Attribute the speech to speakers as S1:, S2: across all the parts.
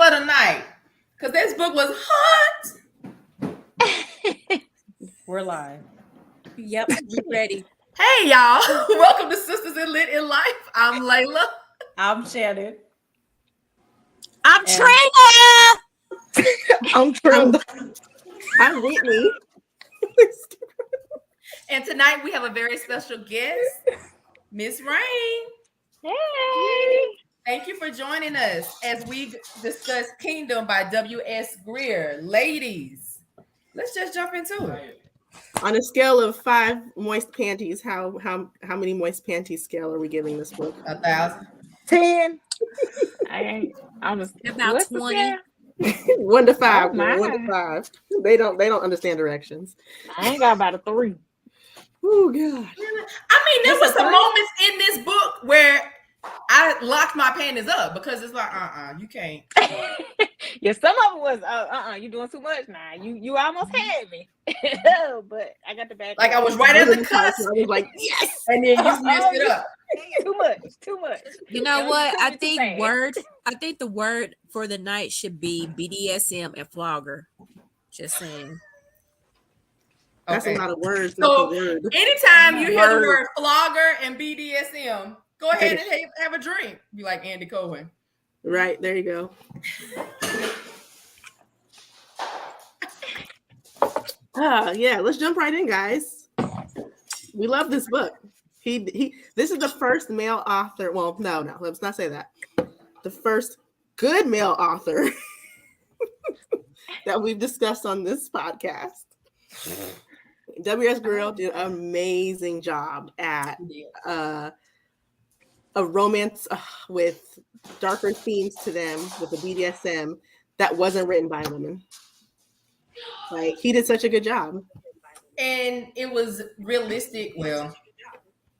S1: of the night, because this book was hot.
S2: We're live.
S3: Yep, we ready.
S1: Hey, y'all. Welcome to Sisters in Lit in Life. I'm Leila.
S2: I'm Shannon.
S3: I'm Trina.
S4: I'm Trina. I'm Whitney.
S1: And tonight we have a very special guest, Miss Rain.
S5: Hey.
S1: Thank you for joining us as we discuss Kingdom by WS Greer. Ladies, let's just jump into it.
S4: On a scale of 5 moist panties, how many moist panties scale are we giving this book?
S1: 1,000.
S5: 10. I'm just
S3: About 20.
S4: 1 to 5.
S5: Oh, my.
S4: 1 to 5. They don't understand directions.
S5: I ain't got about a 3.
S4: Oh God.
S1: I mean, there was some moments in this book where I locked my panties up because it's like, you can't.
S5: Yeah, some of it was you doing too much now. You almost had me. But I got the back.
S1: Like I was right at the cusp.
S4: I was like, yes,
S1: and then you messed it up.
S5: Too much.
S3: You know what? I think the word for the night should be BDSM and flogger. Just saying.
S4: That's a lot of words.
S1: So anytime you hear the word flogger and BDSM, go ahead and have a drink. Be like Andy Cohen.
S4: Right, there you go. Yeah, let's jump right in, guys. We love this book. This is the first male author. Well, no, let's not say that. The first good male author that we've discussed on this podcast. WS Greer did an amazing job at a romance with darker themes to them with the BDSM that wasn't written by women. Like, he did such a good job.
S1: And it was realistic. Well,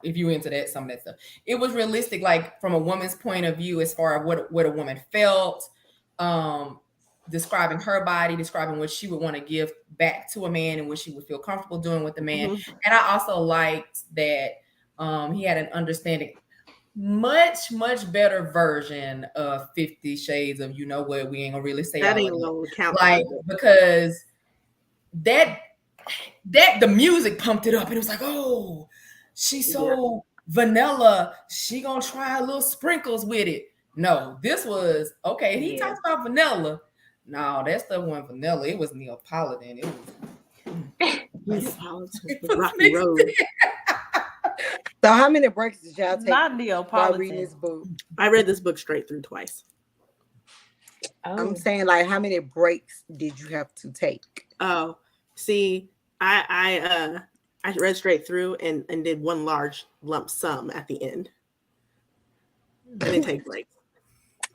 S1: if you into that, some of that stuff, it was realistic, like from a woman's point of view, as far as what a woman felt, describing her body, describing what she would want to give back to a man and what she would feel comfortable doing with the man. Mm-hmm. And I also liked that he had an understanding, much better version of 50 Shades of, you know what, we ain't gonna really say
S4: that ain't gonna count,
S1: like, because that the music pumped it up and it was like, oh, she's so vanilla, she gonna try a little sprinkles with it. No, this was okay. He talks about vanilla. No, that stuff wasn't vanilla. It was Neapolitan. It was
S4: Neapolitan. Rocky Road.
S6: So how many breaks did y'all take?
S2: Not Neapolitan.
S6: Reading this book?
S4: I read this book straight through twice.
S6: I'm saying, like, how many breaks did you have to take?
S4: Oh, see, I read straight through and did one large lump sum at the end. I didn't take breaks.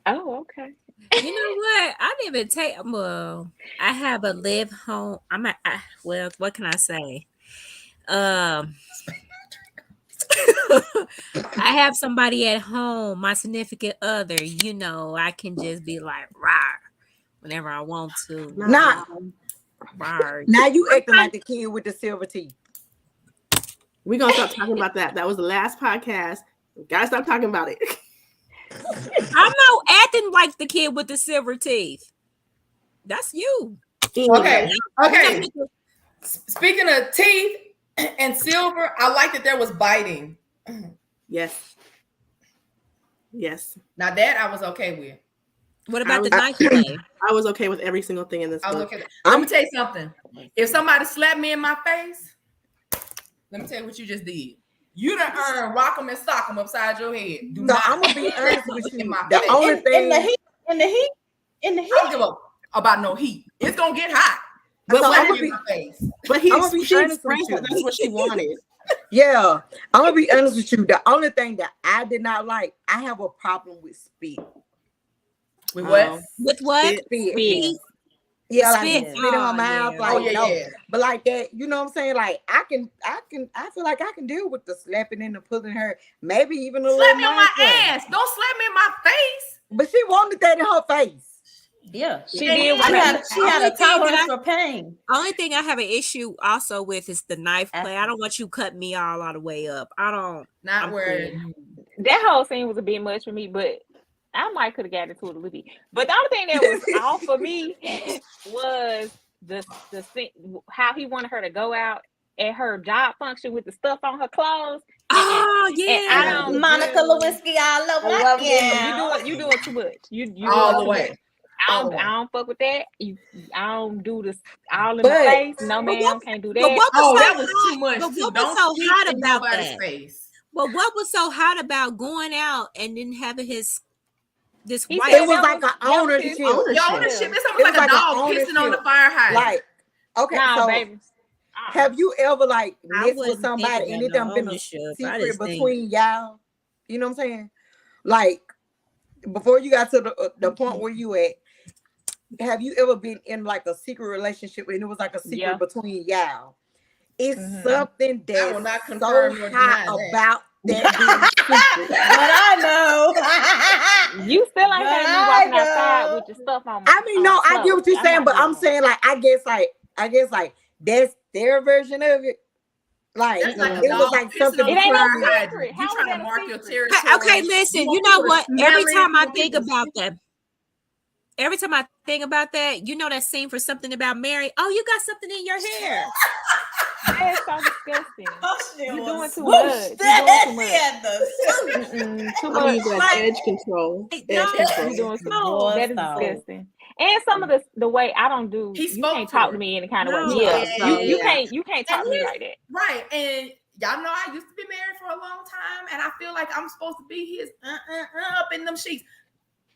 S5: Oh, okay.
S3: You know what? I didn't even take. Well, I have a live home. Well, what can I say? I have somebody at home, my significant other. You know, I can just be like, "Rawr," whenever I want to.
S6: Nah.
S3: Rawr.
S6: Now you acting like the kid with the silver teeth.
S4: We're gonna stop talking about that. That was the last podcast. We gotta stop talking about it.
S3: I'm not acting like the kid with the silver teeth. That's you.
S1: Okay. Speaking of teeth and silver, I like that there was biting.
S4: Yes.
S1: Now that I was okay with.
S3: What about the knife play?
S4: I was okay with every single thing in this book.
S1: Okay. Let me tell you something. If somebody slapped me in my face, let me tell you what you just did. You done earned rock 'em and sock 'em upside your head.
S6: I'm gonna be honest with you.
S4: The only thing
S2: in the heat.
S1: I don't give about no heat. It's gonna get hot. But slap me in my face.
S4: But I'm gonna be honest with you. That's what she wanted.
S6: Yeah, I'm gonna be honest with you. The only thing that I did not like, I have a problem with spit.
S1: With what?
S3: With what?
S6: Spit. Yeah, like
S3: spit
S6: in my mouth, but like that, you know what I'm saying? Like I feel like I can deal with the slapping and the pulling her, maybe even a little
S1: slap me on my ass. Don't slap me in my face.
S6: But she wanted that in her face.
S2: Yeah,
S5: she did.
S2: She had a tolerance for pain.
S3: Only thing I have an issue also with is the knife play. I don't want you cutting me all the way up. I don't.
S1: Not where
S5: that whole scene was a bit much for me, but I might could have gotten into it a little bit. But the only thing that was off for me was the how he wanted her to go out at her job function with the stuff on her clothes.
S3: Oh yeah,
S5: And I don't
S2: Monica Lewinsky all over that.
S5: You doing too much. You
S1: all
S5: doing
S1: the
S5: too
S1: way.
S5: much. I don't fuck with that. I don't do this all in the face. No, ma'am, can't do that.
S1: That was too much.
S3: But
S1: Too.
S3: what
S1: Don't
S3: was so
S1: speak
S3: hot
S1: in
S3: about
S1: nobody's
S3: that?
S1: face.
S3: But what was so hot about going out and then having this
S5: He
S3: white?
S5: said
S6: It was
S5: that
S6: like
S5: was-
S6: an ownership.
S1: The ownership. It's almost like a
S6: like
S1: dog
S6: an
S1: pissing on the
S6: ownership.
S1: fire hydrant.
S6: Like, okay,
S5: Nah,
S6: so
S5: baby.
S6: have you ever like
S3: I
S6: messed with
S3: wouldn't think
S6: somebody and
S3: about
S6: it done
S3: no
S6: been a
S3: ownership. I
S6: secret
S3: just think-
S6: between y'all? You know what I'm saying? Like before you got to the point where you at, have you ever been in like a secret relationship and it was like a secret between y'all? It's something
S1: I will
S6: that's
S1: not
S6: so
S1: confirm nor deny
S6: hot
S1: that.
S6: about that being secret.
S2: But I know.
S5: You still ain't had me walking outside with your stuff on.
S6: I mean, no, I get what you're saying, but I'm
S5: not
S6: saying like I guess like that's their version of it. Like
S1: That's like a
S6: it was
S1: dog
S6: like
S1: pissing
S6: something.
S1: on
S5: It
S1: the
S5: ain't no
S1: fire
S5: secret.
S1: hydrant.
S5: How
S1: You
S5: is
S1: trying
S5: that
S1: to
S5: a
S1: mark your
S5: secret?
S1: territory.
S3: Okay, listen.
S1: You
S3: You
S1: want
S3: know
S1: people to
S3: what?
S1: smell
S3: Every
S1: it,
S3: time
S1: you
S3: I
S1: want
S3: think
S1: people to
S3: about
S1: see
S3: that, every time I think about that, you know that scene for Something About Mary. Oh, you got something in your hair.
S5: That's so disgusting.
S2: You
S5: doing too much. You doing too much. Too
S4: I'm
S5: much.
S4: using
S3: Like-
S4: edge control.
S3: Like,
S4: Edge
S3: no.
S5: You
S4: control.
S5: doing too
S3: No.
S5: much. That is disgusting. And some of the way I don't do.
S1: He
S5: You
S1: spoke
S5: can't
S1: to
S5: talk
S1: her.
S5: to me any kind of
S3: No.
S5: way. Yeah.
S1: Yeah.
S5: You can't talk to me like that.
S1: Right. And y'all know I used to be married for a long time, and I feel like I'm supposed to be his up in them sheets.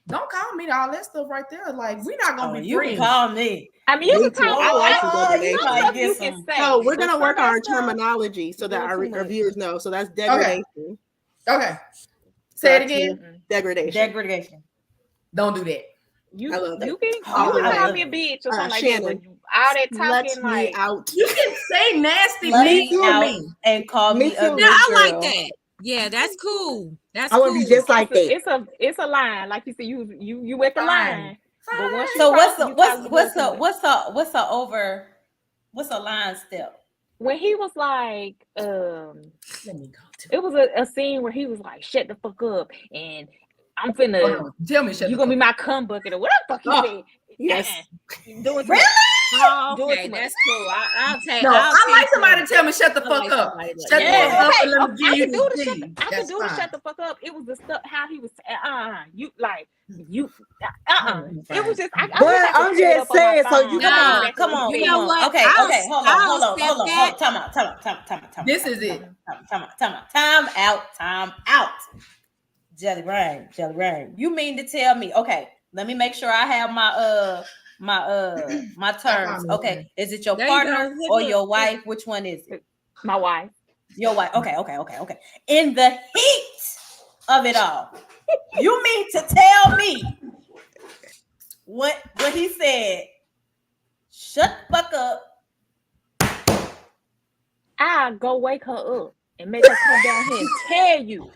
S1: Don't call me all that stuff right there. Like, we're not gonna be
S2: You
S1: friends.
S2: can call me.
S5: I mean, you
S4: Me
S5: can
S4: too.
S5: talk.
S4: I like some
S2: Oh,
S4: degradation.
S2: you might
S5: Stuff
S2: get
S5: you can
S2: some.
S5: say.
S4: So we're
S5: but
S4: gonna
S5: some
S4: work on our
S5: of that stuff,
S4: terminology so that
S5: doing
S4: our,
S5: too
S4: our
S5: much.
S4: viewers know. So that's degradation.
S1: Okay. Say it again.
S4: Degradation.
S2: Degradation.
S1: Don't do that.
S5: You
S4: I love
S5: you
S4: it.
S5: can
S4: I love
S5: call
S4: it.
S5: me a bitch or something like
S4: Shannon,
S5: that. But all that
S4: Let
S5: talking
S4: me
S5: like
S4: out.
S1: You can say nasty
S2: Let
S1: things
S2: me
S1: to
S2: out
S1: me.
S2: and call
S6: Me
S2: me a
S6: too.
S2: good
S3: Yeah, I like
S2: girl.
S3: that. Yeah, that's cool. That's
S6: I
S3: cool.
S6: want to be just like that.
S5: it's a line. Like you said, you at the
S1: Fine.
S5: line. But once you
S2: So
S5: cross, you talk,
S2: what's a line step?
S5: when he was like,
S1: Let me go to
S5: it was a scene where he was like, "Shut the fuck up," and I'm finna.
S1: Hold on. Tell me, shut
S5: You
S1: the
S5: gonna be
S1: fuck
S5: my cum bucket or whatever the fuck
S4: Oh,
S5: you said.
S4: yes.
S5: You doing too
S2: Really?
S5: much.
S3: Oh,
S5: Doing
S3: okay,
S5: too much.
S3: that's cool. I'll take.
S1: No,
S3: I'll
S1: I like
S3: take
S1: somebody
S3: that.
S1: to tell me shut the
S3: I
S1: fuck
S3: like
S1: up.
S3: somebody like
S1: Shut the
S3: that.
S1: fuck up
S5: Okay,
S1: and let me give
S5: I
S1: you
S5: can do
S1: the
S5: the shut.
S1: D.
S5: I can
S1: That's
S5: do the
S1: fine.
S5: shut the fuck up. It was the stuff how he was. You like you. It was just. I
S6: But
S5: wish I could
S6: I'm
S5: pull it
S6: just
S5: up on my
S6: saying, so
S5: phone.
S6: you
S2: Come
S3: Nah,
S2: on,
S5: Exactly
S2: come
S5: what
S2: on,
S5: he
S3: You
S5: said.
S3: know
S2: come on.
S3: what?
S2: Okay,
S3: I'll-
S2: okay, hold
S3: I'll
S2: on.
S3: step back.
S2: Time out. Jelly Rain. You mean to tell me? Okay, let me make sure I have my terms. Okay, is it your
S3: There you
S2: partner
S3: go.
S2: or your wife? Which one is it?
S5: My wife.
S2: Your wife. Okay. In the heat of it all, you mean to tell me what he said? Shut the fuck up.
S5: I'll go wake her up and make her come down here and tell you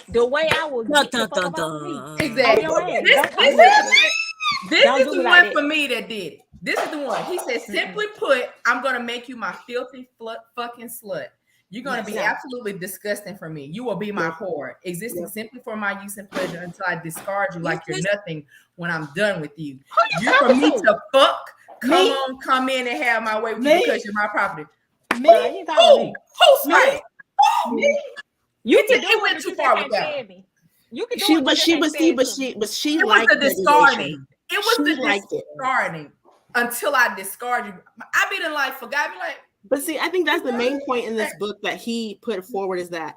S5: the way I will
S3: Dun,
S5: get the
S3: dun,
S5: fuck
S3: dun,
S5: about me.
S3: dun.
S1: Exactly.
S5: On your ass.
S1: This
S5: Don't talk
S1: is
S5: to me like that.
S1: this
S5: Don't
S1: is
S5: do
S1: the
S5: me
S1: one
S5: like that.
S1: for me that did it. This is the one. He said, simply put, I'm gonna make you my filthy fucking slut. You're gonna be absolutely disgusting for me. You will be my whore, existing simply for my use and pleasure until I discard you like you're nothing when I'm done with you. You for me to fuck. Come in and have my way with you because you're my property.
S5: Nah, you talking to me.
S1: Who's right?
S5: You can
S1: It
S5: do
S1: went
S5: it,
S1: too
S5: but
S1: far
S5: you
S1: with
S5: just
S1: that
S5: can't tell me. You can do it, but
S4: She
S5: you just can't say it to me.
S1: It was
S4: liked
S1: the
S4: degradation.
S1: discarding. It was
S4: She
S1: the
S4: liked it.
S1: discarding until I discard you. I be in life forgot me like.
S4: But see, I think that's the main point in this book that he put forward is that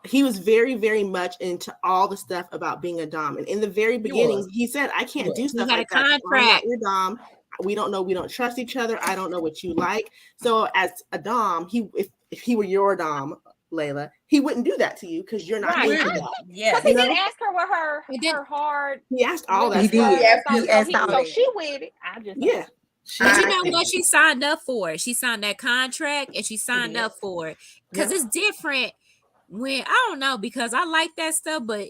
S4: he was very, very much into all the stuff about being a dom. And in the very beginning, he said, I can't do stuff
S3: had
S4: like
S3: a
S4: that. I'm not
S3: contract.
S4: your dom. We don't know. We don't trust each other. I don't know what you like. So as a dom, if he were your dom, Leila, he wouldn't do that to you because you're not
S5: Right.
S4: into that.
S2: Yeah.
S5: Because he didn't ask her what her hard.
S4: He asked all that
S6: He
S4: stuff.
S6: did. He asked all
S5: So
S6: that.
S5: she with it. I just
S4: Yeah.
S3: But you know what she signed up for? She signed that contract and she signed up for it. Because it's different when, I don't know, because I like that stuff, but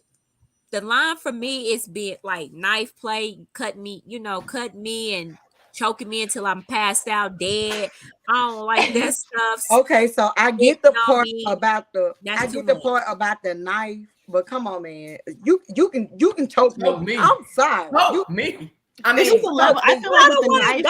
S3: the line for me is being like knife play, cut me and choking me until I'm passed out dead. I don't like that stuff.
S6: Okay, so I get the part
S3: me.
S6: about the
S3: That's too
S6: I get the
S3: much.
S6: part about the knife But come on, man, you can choke me. I'm sorry.
S1: Me. I mean,
S4: it's just a level. I feel like with the knife,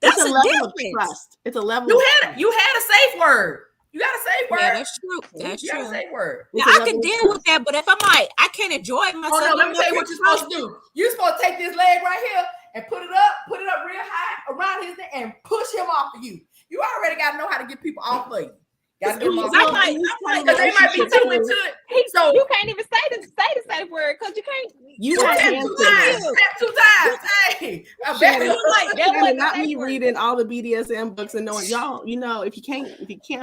S3: that's
S4: it's a
S3: a
S4: level of
S3: difference.
S4: trust. It's a level.
S1: You had a safe word. You got a safe word.
S3: Yeah, that's true. That's
S1: you
S3: true.
S1: got a safe word.
S3: Now, I can deal with that, but if I'm like, I can't enjoy myself.
S1: Oh no, let me tell you what you're supposed to do. You're supposed to take this leg right here and put it up real high around his neck and push him off of you. You already got to know how to get people off of you. Got to get them off.
S3: I'm like,
S1: because they might be too into it. So
S5: you can't even say the safe word because you can't.
S4: You
S1: tap two times. Hey,
S4: Shannon, not me reading all the BDSM books and knowing y'all. You know, if you can't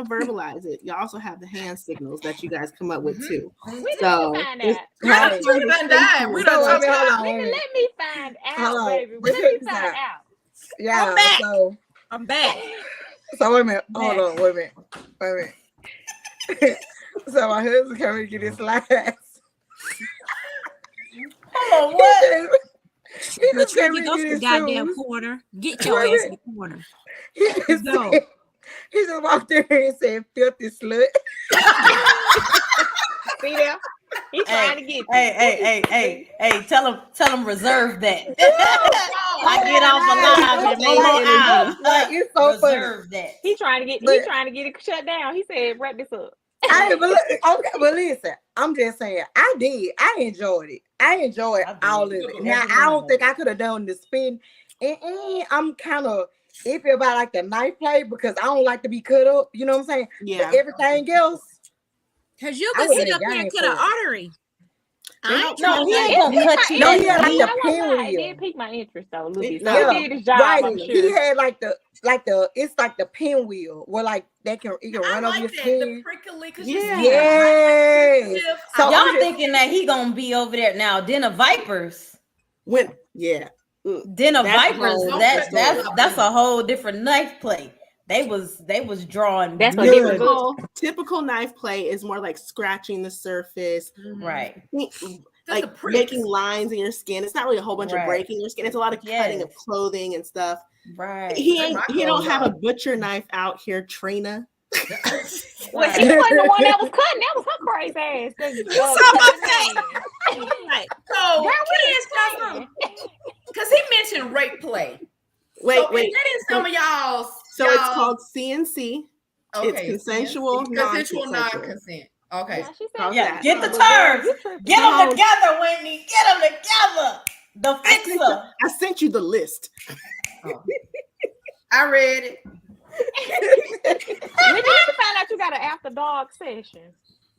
S4: verbalize it, you also have the hand signals that you guys come up with too.
S5: We
S4: So
S5: find out.
S1: We don't talk about.
S5: Let me find out, baby. Let me find out.
S6: Yeah,
S3: I'm back.
S6: So wait a minute. Hold on. Wait a minute. So my husband came to get his last.
S2: Hold on, what?
S3: Trina, go to the goddamn corner. Get your ass in the corner.
S6: He just walked in here and said, "Filthy slut."
S5: See there? He's trying to get you.
S2: Hey, tell him reserve that. I get off the line and
S6: like it's so
S2: reserve
S6: funny.
S2: that.
S5: He's trying to get it shut down. He said, wrap this up.
S6: But listen, I'm just saying, I enjoyed it. I enjoyed all of it. Now I don't think I could have done the spin. And I'm kind of iffy about like the knife play because I don't like to be cut up. You know what I'm saying?
S4: Yeah.
S6: But everything else.
S3: Because you can sit up there and cut an artery.
S2: No, he ain't gonna cut you.
S6: No, he had like
S5: the
S6: the pinwheel.
S5: It did pique my interest though, a little bit.
S6: Yeah.
S5: So he did his job.
S6: Right.
S5: I'm sure.
S6: He had like the it's like the pinwheel where like it can run over your skin.
S1: The prickly,
S6: Yeah.
S2: So y'all thinking that he gonna be over there now? Den of Vipers. Den of Vipers. That's a whole different knife play. They was drawing.
S5: That's
S2: what
S4: typical knife play is more like scratching the surface,
S2: right?
S4: Like making lines in your skin. It's not really a whole bunch of breaking your skin. It's a lot of cutting of clothing and stuff.
S2: Right.
S4: He don't have a butcher knife out here, Trina.
S5: Well, he wasn't the one that was cutting. That was her crazy ass.
S1: So because he mentioned rape play.
S4: Wait.
S1: That is some of y'all's.
S4: So it's called CNC.
S1: Okay,
S4: it's consensual
S1: non-consent. Okay.
S2: Yeah, get the terms. Get them together, Whitney. Get them together. The fixer.
S4: I sent you the list.
S1: I read it.
S5: When did you find out you got an after dark session?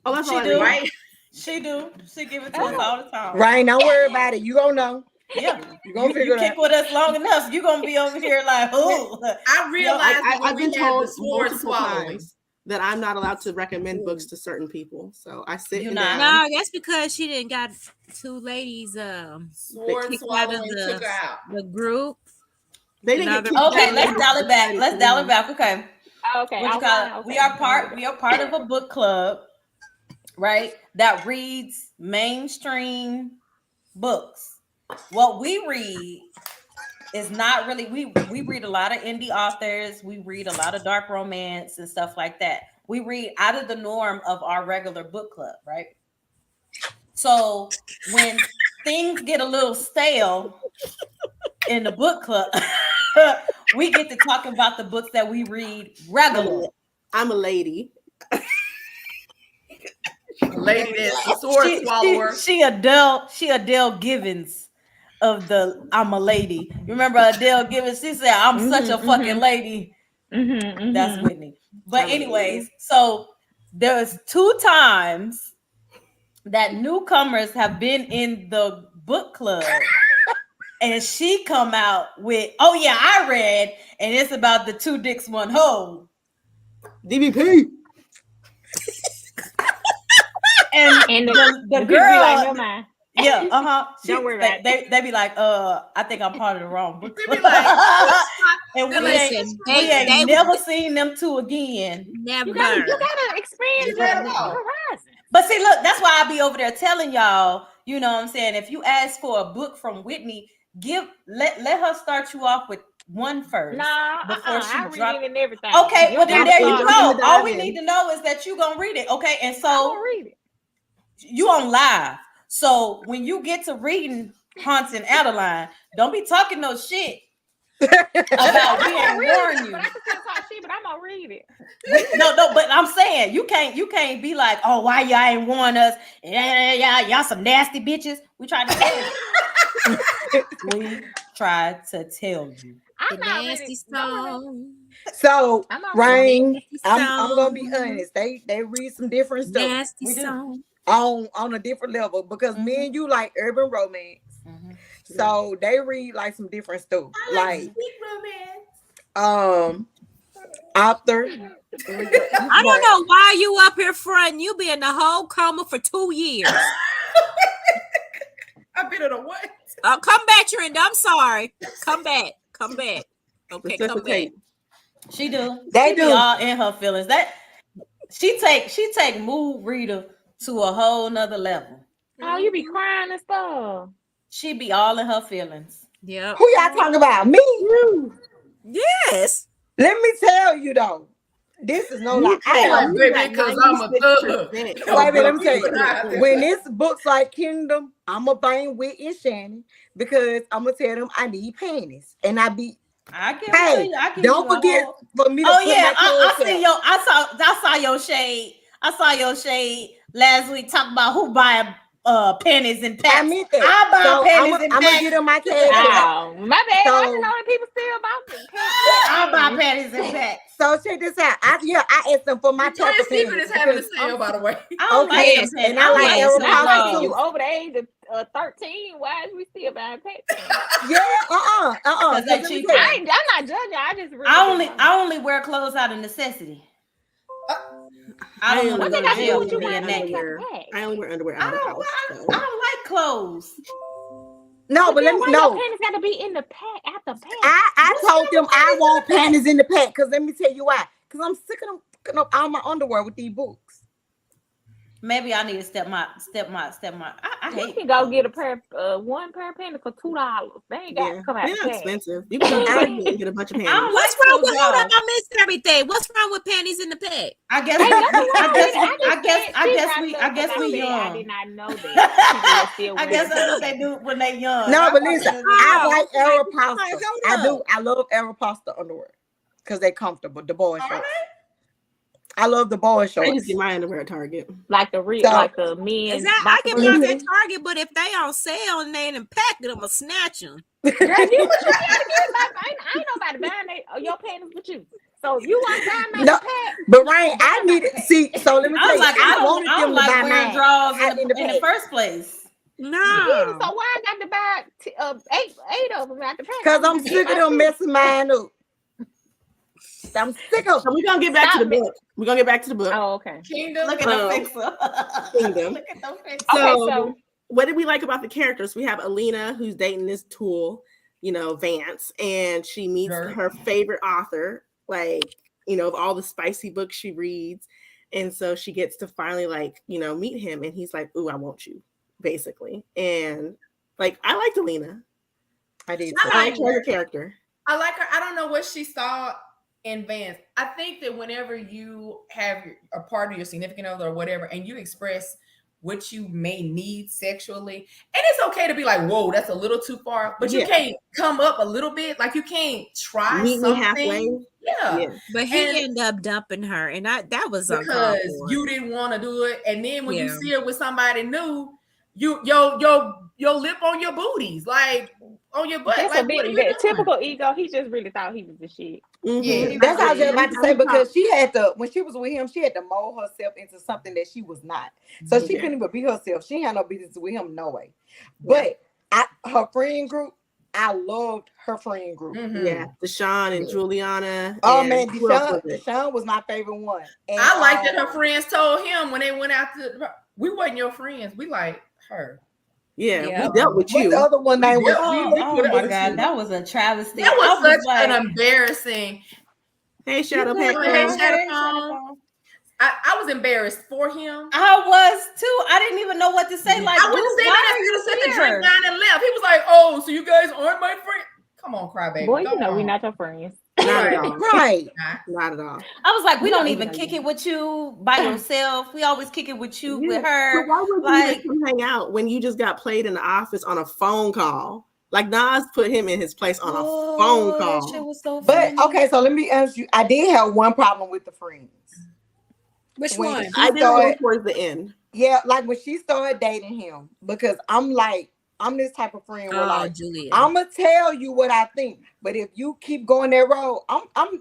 S4: Oh, that's
S2: she
S4: all
S2: do.
S4: right.
S2: She do. She give it to us all the time.
S6: Right, don't worry about it. You gonna know.
S2: Yeah,
S6: you gonna figure it out.
S2: Keep with us long enough, you gonna be over here like, oh.
S1: I realized
S4: I've been told
S1: multiple
S4: times that I'm not allowed to recommend books to certain people. So I sit down.
S3: No, that's because she didn't got two ladies
S1: sword swallowing took her out
S3: the group.
S4: They didn't get
S2: okay, let's dial it back. Let's dial it back. Okay.
S5: Okay.
S2: What you call it? We are part of a book club, right? That reads mainstream books. What we read is not really, we read a lot of indie authors, we read a lot of dark romance and stuff like that. We read out of the norm of our regular book club, right? So when things get a little stale in the book club, we get to talk about the books that we read regularly.
S4: I'm a lady.
S1: Lady that's a sword swallower.
S2: She Adele Givens of the I'm a lady. You remember Adele Givens? She said, I'm such a fucking lady. That's Whitney. But anyways, so there's 2 times that newcomers have been in the book club and she come out with, oh yeah, I read, and it's about the 2 dicks, 1 hole.
S4: DVP.
S2: And the girl,
S5: like, no mind.
S2: Yeah,
S5: Don't worry about
S2: it. They be like, I think I'm part of the wrong book.
S1: They be like,
S2: and we ain't never seen them 2 again.
S3: Never.
S5: You gotta expand your horizon.
S2: But see, look, that's why I be over there telling y'all, you know what I'm saying? If you ask for a book from Whitney, let her start you off with 1 first.
S5: Nah,
S2: before she
S5: I
S2: drop
S5: read it and everything.
S2: Okay, well then there you go. All we need to know is that you gonna read it. Okay, and so
S5: read it.
S2: you on live. So when you get to reading Hans and Adeline, don't be talking no shit about we ain't warn you.
S5: I can still talk shit, but I'm gonna read it.
S2: No, but I'm saying you can't be like, oh, why y'all ain't warn us? Yeah, y'all some nasty bitches. We tried to tell you. We tried to tell you.
S3: The nasty song.
S6: So, Rain, I'm
S3: song.
S6: gonna be honest. They read some different stuff.
S3: Nasty song.
S6: On a different level because me and you like urban romance. So they read like some different stuff.
S1: Like sweet romance.
S6: Author.
S3: I don't know why you up here fronting. You be in the whole coma for 2 years.
S1: I've been in a what?
S3: Come back, Trina. I'm sorry. Come back. Okay, come back.
S2: She do.
S6: They do.
S2: Be all in her feelings. That she take mood reader to a whole nother level.
S5: Oh, you be crying and stuff.
S2: She be all in her feelings.
S3: Yep.
S6: Who y'all talking about? Me?
S3: Yes.
S6: Let me tell you though. This is no lie.
S1: Baby, because I'm a thug.
S6: Wait a minute, let me tell you. When it's books like Kingdom, I'm gonna bang Whit and Shannon because I'm gonna tell them I need panties, and I get don't forget for me to
S2: oh
S6: put
S2: yeah,
S6: my
S2: I saw your shade. I saw your shade last week talking about who buying panties and packs.
S6: I meant that.
S2: I buy panties and
S6: I'm
S2: packs.
S6: gonna get them my cash.
S5: Oh, my bad.
S6: So-
S5: I didn't know that people still about
S2: I buy panties and packs.
S6: So check this out. I asked them for my type of
S1: Secret
S6: panties
S1: is having a
S6: because
S1: sale, by the way.
S2: I don't like
S6: Okay,
S2: them panties.
S6: and I like
S3: Yes,
S6: Aeropostale
S3: I
S5: you
S6: too.
S5: over the age of 13. Why is we still buying pets?
S6: Yeah,
S2: Because they
S6: Let me
S2: cheap.
S6: tell you.
S5: I'm not judging. I just really
S2: I only wear clothes out of necessity. I don't want to go to jail for being naked.
S4: I only wear underwear
S2: I
S4: out of the house.
S2: don't like clothes.
S6: No, but let me
S5: Your
S6: know.
S5: panties got to be in the pack after pack.
S6: I told them I want panties in the pack because let me tell you why. Because I'm sick of them picking up all my underwear with these books.
S2: Maybe I need to step my. I
S5: You
S2: hate.
S5: can go get one pair of panties for $2. They ain't got to come out
S4: They're
S5: of
S4: not
S5: pack.
S4: expensive. You can go to Target and get a bunch of
S2: I don't
S4: panties.
S3: What's
S2: like
S3: wrong with
S2: those
S3: hold up?
S2: dogs.
S3: I missed everything. What's wrong with panties in the pack?
S2: I guess we young.
S5: I did not know that. People are still
S2: I guess
S5: wearing
S2: that's what they do when they young.
S6: No, but listen, I like
S3: hold
S6: Aeropostale. I
S3: up.
S6: do. I love Aeropostale underwear because they're comfortable. The boy shorts. I love the boy
S4: I
S6: shorts.
S4: just get my underwear at Target.
S5: like the men.
S3: Is that I get mine at Target, but if they on sale and they ain't packed, I'ma snatch them.
S5: Girl, you gotta get ain't nobody buying your panties with you. So you want buying my pack?
S6: But Rain, I need it. See, so let me tell you, I wanted
S2: I
S6: them
S2: don't
S6: to buy
S2: like wearing
S6: mine
S2: drawers
S6: in the
S2: in the
S6: pack.
S2: first place.
S3: No.
S5: Yeah, so why I got to buy eight of them out the pack?
S6: Because I'm sick of them messing mine up. I'm sick of
S4: So
S6: them.
S4: we're gonna get back to the book. We're gonna get back to the book.
S5: Oh, okay.
S1: Kingdom.
S2: Look at the fixer.
S4: Kingdom.
S2: Look at the fixer.
S4: So what did we like about the characters? We have Alina who's dating this tool, Vance, and she meets her favorite author, of all the spicy books she reads. And so she gets to finally meet him, and he's like, "Ooh, I want you," basically. And I liked Alina.
S6: I did.
S4: I like her character.
S1: I like her. I don't know what she saw in Vance. I think that whenever you have a part of your significant other or whatever, and you express what you may need sexually, and it's okay to be like, "Whoa, that's a little too far," but you can't come up a little bit. Like you can't try
S4: meet
S1: something.
S4: me halfway.
S1: Yeah.
S3: But he ended up dumping her, and that was
S1: because you didn't want to do it, and then when you see her with somebody new, your lip on your booties, on your butt.
S5: That's a bit typical ego. He just really thought he was the shit.
S6: Mm-hmm. Yeah, that's how I was just about to say, because she had to, when she was with him, she had to mold herself into something that she was not. So she couldn't even be herself. She had no business with him, no way. But her friend group, I loved her friend group.
S4: Mm-hmm. Yeah, Deshaun and Juliana.
S6: Oh man, Deshaun was my favorite one.
S1: And I like that her friends told him when they went out to, we wasn't your friends, we like her.
S4: Yeah, we dealt with you.
S6: The other one name was.
S2: Oh my god, that was a travesty.
S1: That was such an embarrassing.
S4: Hey, Shadow.
S1: Hey, Shadow. I was embarrassed for him.
S2: I was too. I didn't even know what to say. Like,
S1: I wouldn't say that. You sit and drink down and left. He was like, "Oh, so you guys aren't my friend." Come Come on, crybaby.
S5: Boy,
S1: Go
S5: you know we
S1: on.
S5: not your friends.
S4: Not at all.
S6: Right.
S4: Not at all.
S2: I was like, we don't
S1: Yeah,
S2: even
S1: yeah,
S2: kick
S1: yeah.
S2: it with you by yourself. We always kick it with you,
S4: Yeah.
S2: with her.
S4: But why would
S2: Like,
S4: you even come hang out when you just got played in the office on a phone call? Like Nas put him in his place on a phone
S2: that
S4: call.
S2: shit was so
S6: But
S2: funny.
S6: okay, so let me ask you. I did have one problem with the friends.
S3: Which
S6: When
S3: one?
S6: she
S4: I didn't
S6: started,
S4: go towards the end.
S6: yeah, like when she started dating him, because I'm this type of friend where
S3: Oh,
S6: like
S3: Julia.
S6: I'm gonna tell you what I think, but if you keep going that road,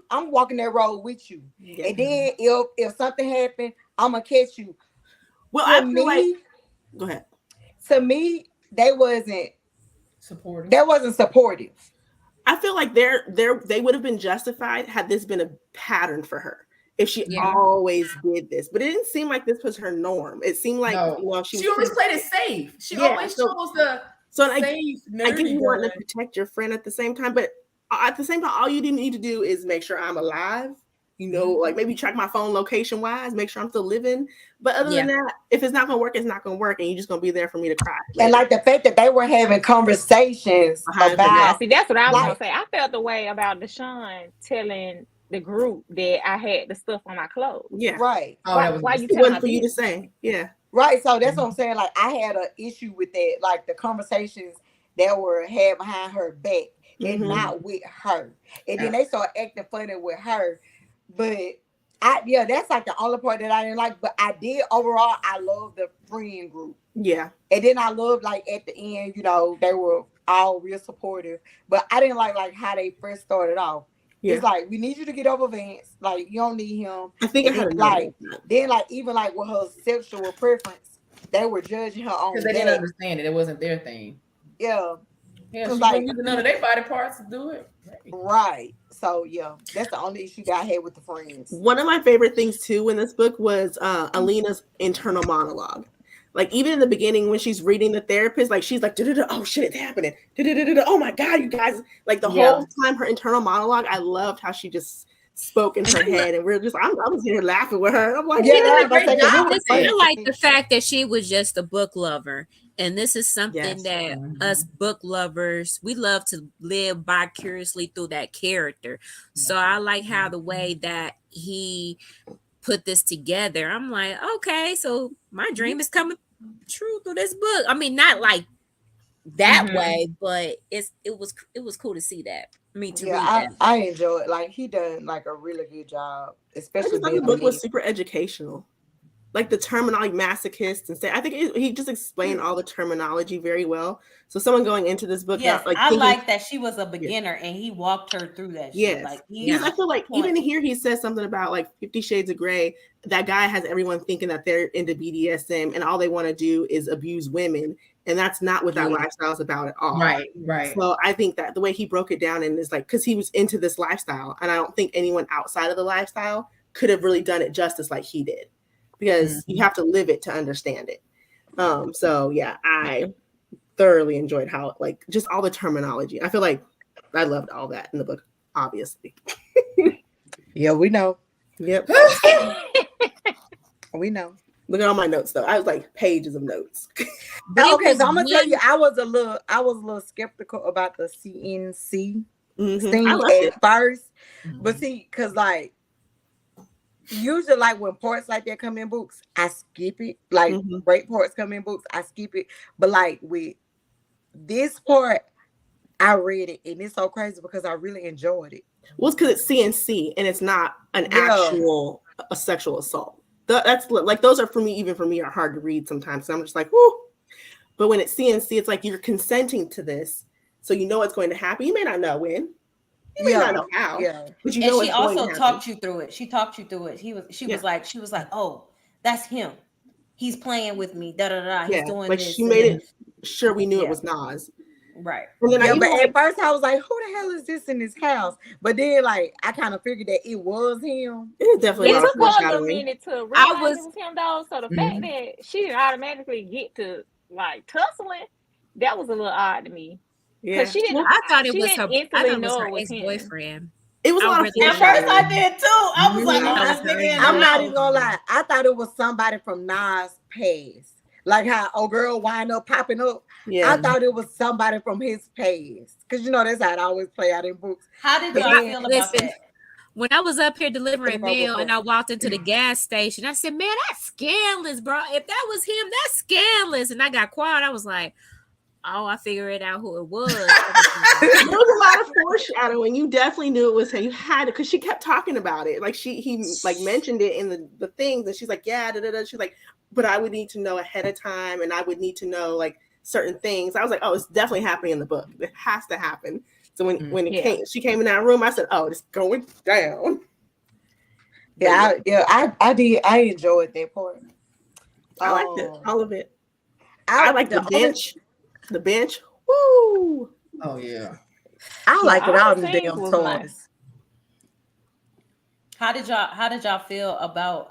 S6: I'm walking that road with you.
S4: Yeah.
S6: And then if something happened, I'm gonna catch you.
S4: Well,
S6: To
S4: I feel like
S6: me,
S4: go ahead.
S6: to me, they wasn't
S1: Supportive.
S6: supportive.
S4: I feel like they would have been justified had this been a pattern for her. If she
S3: Yeah.
S4: always did this, but it didn't seem like this was her norm. It seemed like
S1: No.
S4: she
S1: She
S4: was
S1: always played it safe. She
S4: Yeah,
S1: always
S4: so-
S1: chose the
S4: so I
S1: safe,
S4: get
S1: nerdy
S4: you wanting
S1: girl.
S4: to protect your friend at the same time, but at the same time, all you need to do is make sure I'm alive. You know, like maybe track my phone location wise, make sure I'm still living. But other than that, if it's not gonna work, it's not gonna work, and you're just gonna be there for me to cry.
S6: And like the fact that they were having conversations
S4: Behind her
S5: Yeah,
S6: about
S4: back.
S5: see, that's what I was
S6: Like-
S5: gonna say. I felt the way about Deshaun telling the group that I had the stuff on my clothes.
S4: Yeah,
S6: right.
S1: Oh, that was
S5: Why you
S4: it
S5: telling
S4: wasn't for you to
S5: me?
S4: say. Yeah,
S6: Right. So that's what I'm saying. Like I had an issue with that, like the conversations that were had behind her back and
S4: Mhm.
S6: not with her. And then they started acting funny with her. But that's like the only part that I didn't like. But I did overall, I love the friend group.
S4: yeah.
S6: And then I loved like at the end, they were all real supportive. But I didn't like how they first started off.
S4: Yeah.
S6: It's like we need you to get over Vance. Like you don't need him.
S4: I think
S6: And
S4: I had
S6: then,
S4: a note
S6: like
S4: about that.
S6: then like even like with her sexual preference, they were judging her on
S1: Because they
S6: that.
S1: didn't understand it. It wasn't their thing.
S6: Yeah,
S1: Yeah,
S6: 'Cause,
S1: she
S6: like-
S1: wasn't using none of their body parts to do it. Hey.
S6: right. So yeah, that's the only issue that I had with the friends.
S4: One of my favorite things too in this book was Alina's internal monologue. Like even in the beginning when she's reading the therapist, like she's like, oh shit, it's happening. Oh my god, you guys! Like the whole time her internal monologue, I loved how she just spoke in her head, and we're just I was here laughing with her. I'm like,
S6: Yeah,
S1: She did a
S6: I
S1: great
S6: was
S1: job
S6: like,
S1: with
S6: it was
S1: it.
S3: I like the fact that she was just a book lover. And this is something
S4: Yes.
S3: that us book lovers, we love to live vicariously through that character. So I like how the way that he put this together. I'm like, okay, so my dream is coming true through this book. I mean, not like that way, but it was cool to see that. I mean, to read that.
S6: I enjoy it. Like he done like a really good job,
S4: I
S6: especially
S4: just thought
S6: being
S4: the
S6: a
S4: book was
S6: lead.
S4: super educational. Like the terminology, masochist, and say I think he just explained all the terminology very well. So someone going into this book,
S2: Yes,
S4: like
S2: I
S4: thinking,
S2: like that she was a beginner and he walked her through that shit.
S4: Yes.
S2: Like
S4: Because I feel like even here he says something about like 50 Shades of Grey. That guy has everyone thinking that they're into BDSM and all they want to do is abuse women. And that's not what that lifestyle is about at all.
S1: Right.
S4: So I think that the way he broke it down and is like, because he was into this lifestyle, and I don't think anyone outside of the lifestyle could have really done it justice like he did, because you have to live it to understand it. So yeah, I thoroughly enjoyed how like just all the terminology. I feel like I loved all that in the book, obviously.
S6: Yeah, we know.
S4: Yep.
S6: We know.
S4: Look at all my notes though. I was like pages of notes.
S6: Okay, so I'm gonna tell you, I was a little skeptical about the CNC thing at first, but see, cause like usually like when parts like that come in books, I skip it. Like great parts come in books, I skip it. But like with this part, I read it, and it's so crazy because I really enjoyed it.
S4: Well, it's because it's CNC and it's not an actual a sexual assault. That's like those are for me, even for me, are hard to read sometimes. So I'm just like, whoo. But when it's CNC, it's like you're consenting to this, so you know what's going to happen. You may not know when, you may not know how, but you know
S2: and she
S4: it's going
S2: also
S4: to
S2: talked you through it. She talked you through it. She was like, oh, that's him. He's playing with me. Da da da. He's doing
S4: like
S2: this.
S4: she made it sure we knew it was Nas.
S2: Right.
S4: And then
S6: but at first I was like, who the hell is this in his house? But then like I kind of figured that it was him.
S4: It definitely
S5: took her a minute to realize it was him though. So the fact that she didn't automatically get to like tussling, that was a little odd to me.
S4: Yeah,
S5: she didn't.
S3: I thought it was
S5: her.
S3: I thought it was her ex-boyfriend.
S4: It was a lot of
S2: At first I did too. I was like, oh, this nigga.
S6: I'm not even gonna lie. I thought it was somebody from Nas' past. like how old girl wind up popping up.
S4: Yeah.
S6: I thought it was somebody from his past, because that's how it always play out in books.
S2: How did y'all feel about
S3: Listen,
S2: that?
S3: when I was up here delivering mail and I walked into the gas station, I said, "Man, that's scandalous, bro. If that was him, that's scandalous." And I got quiet. I was like, "Oh, I figured out who it was."
S4: There was a lot of foreshadowing. You definitely knew it was him. You had it because she kept talking about it. Like he like mentioned it in the things, and she's like, yeah, da, da, da. She's like, but I would need to know ahead of time, and I would need to know like certain things. I was like, oh, it's definitely happening in the book. It has to happen. So when she came in that room, I said, oh, it's going down.
S6: I did. I enjoyed that part.
S4: I liked it, all of it.
S6: I
S4: like the bench. The bench. Woo!
S1: Oh yeah.
S6: I like it all
S5: the
S6: the
S5: scenes
S6: damn
S5: was
S6: toys.
S5: nice.
S2: How did y'all feel about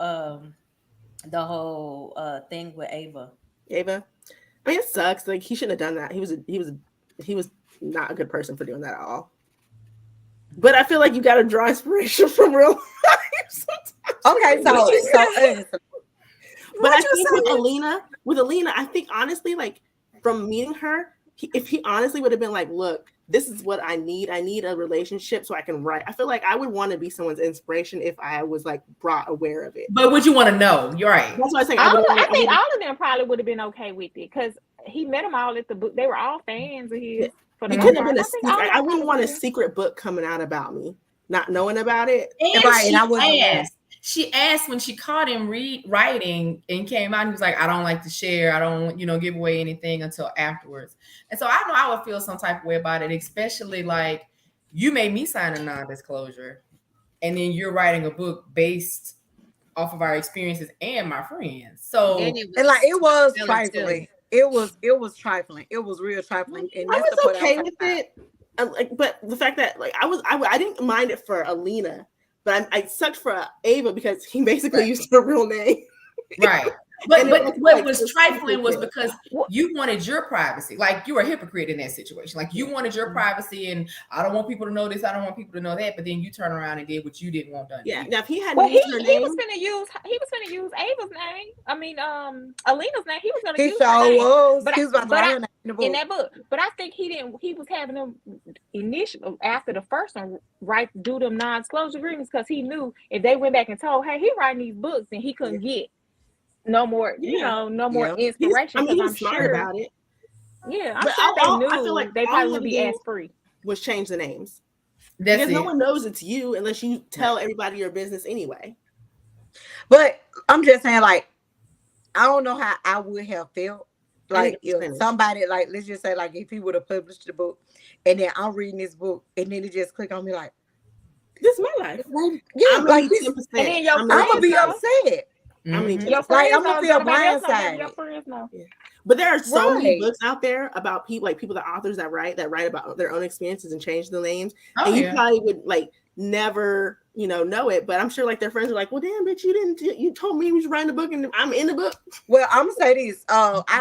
S2: the whole thing with Ava?
S4: Ava. I mean, it sucks. Like he shouldn't have done that. He was not a good person for doing that at all. But I feel like you got to draw inspiration from real life sometimes.
S6: Okay, so
S4: but I think with Alina, I think honestly, like from meeting her, if he honestly would have been like, look, this is what I need. I need a relationship so I can write. I feel like I would want to be someone's inspiration if I was like brought aware of it.
S1: But would you want to know? You're right.
S4: That's what I'm saying.
S5: I think all of them probably would have been okay with it because he met them all at the book. They were all fans of his.
S4: It couldn't have been a secret. I wouldn't want a secret book coming out about me, not knowing about it.
S1: And she asked when she caught him writing and came out, he was like, I don't like to share. I don't, give away anything until afterwards. And so I know I would feel some type of way about it, especially like you made me sign a non-disclosure and then you're writing a book based off of our experiences and my friends. So
S6: it was trifling. It was trifling. It was real trifling. And
S4: I was okay with it. But the fact that I didn't mind it for Alina, but I sucked for Ava because he basically used her real name.
S1: Right. But what was trifling was because you wanted your privacy. Like you were a hypocrite in that situation. Like you wanted your privacy and I don't want people to know this. I don't want people to know that. But then you turn around and did what you didn't want done.
S4: Yeah. Now if he had
S5: used her name, he was gonna use Ava's name. I mean, Alina's name. He was gonna use her name. But in that book. But I think he didn't. He was having them initial after the first one, do them non-disclosure agreements because he knew if they went back and told, hey, he writing these books, then he couldn't get no more, no more inspiration.
S4: He was smart about it.
S5: Yeah, I'm sure they knew. I feel like they probably would be as free.
S4: Was change the names.
S1: Because
S4: no one knows it's you unless you tell everybody your business anyway.
S6: But I'm just saying, like, I don't know how I would have felt. Like if somebody, like, let's just say, like, if he would have published the book and then I'm reading this book and then it just click on me like,
S4: this is my life.
S6: Yeah, like this,
S5: and then
S6: I'm gonna be upset.
S4: I mean,
S6: I'm gonna feel blindsided.
S4: But there are so many books out there about people, like the authors that write about their own experiences and change the names. And you probably would like never, know it. But I'm sure like their friends are like, well, damn, bitch, you told me you was writing a book and I'm in the book.
S6: Well, I'm gonna say this.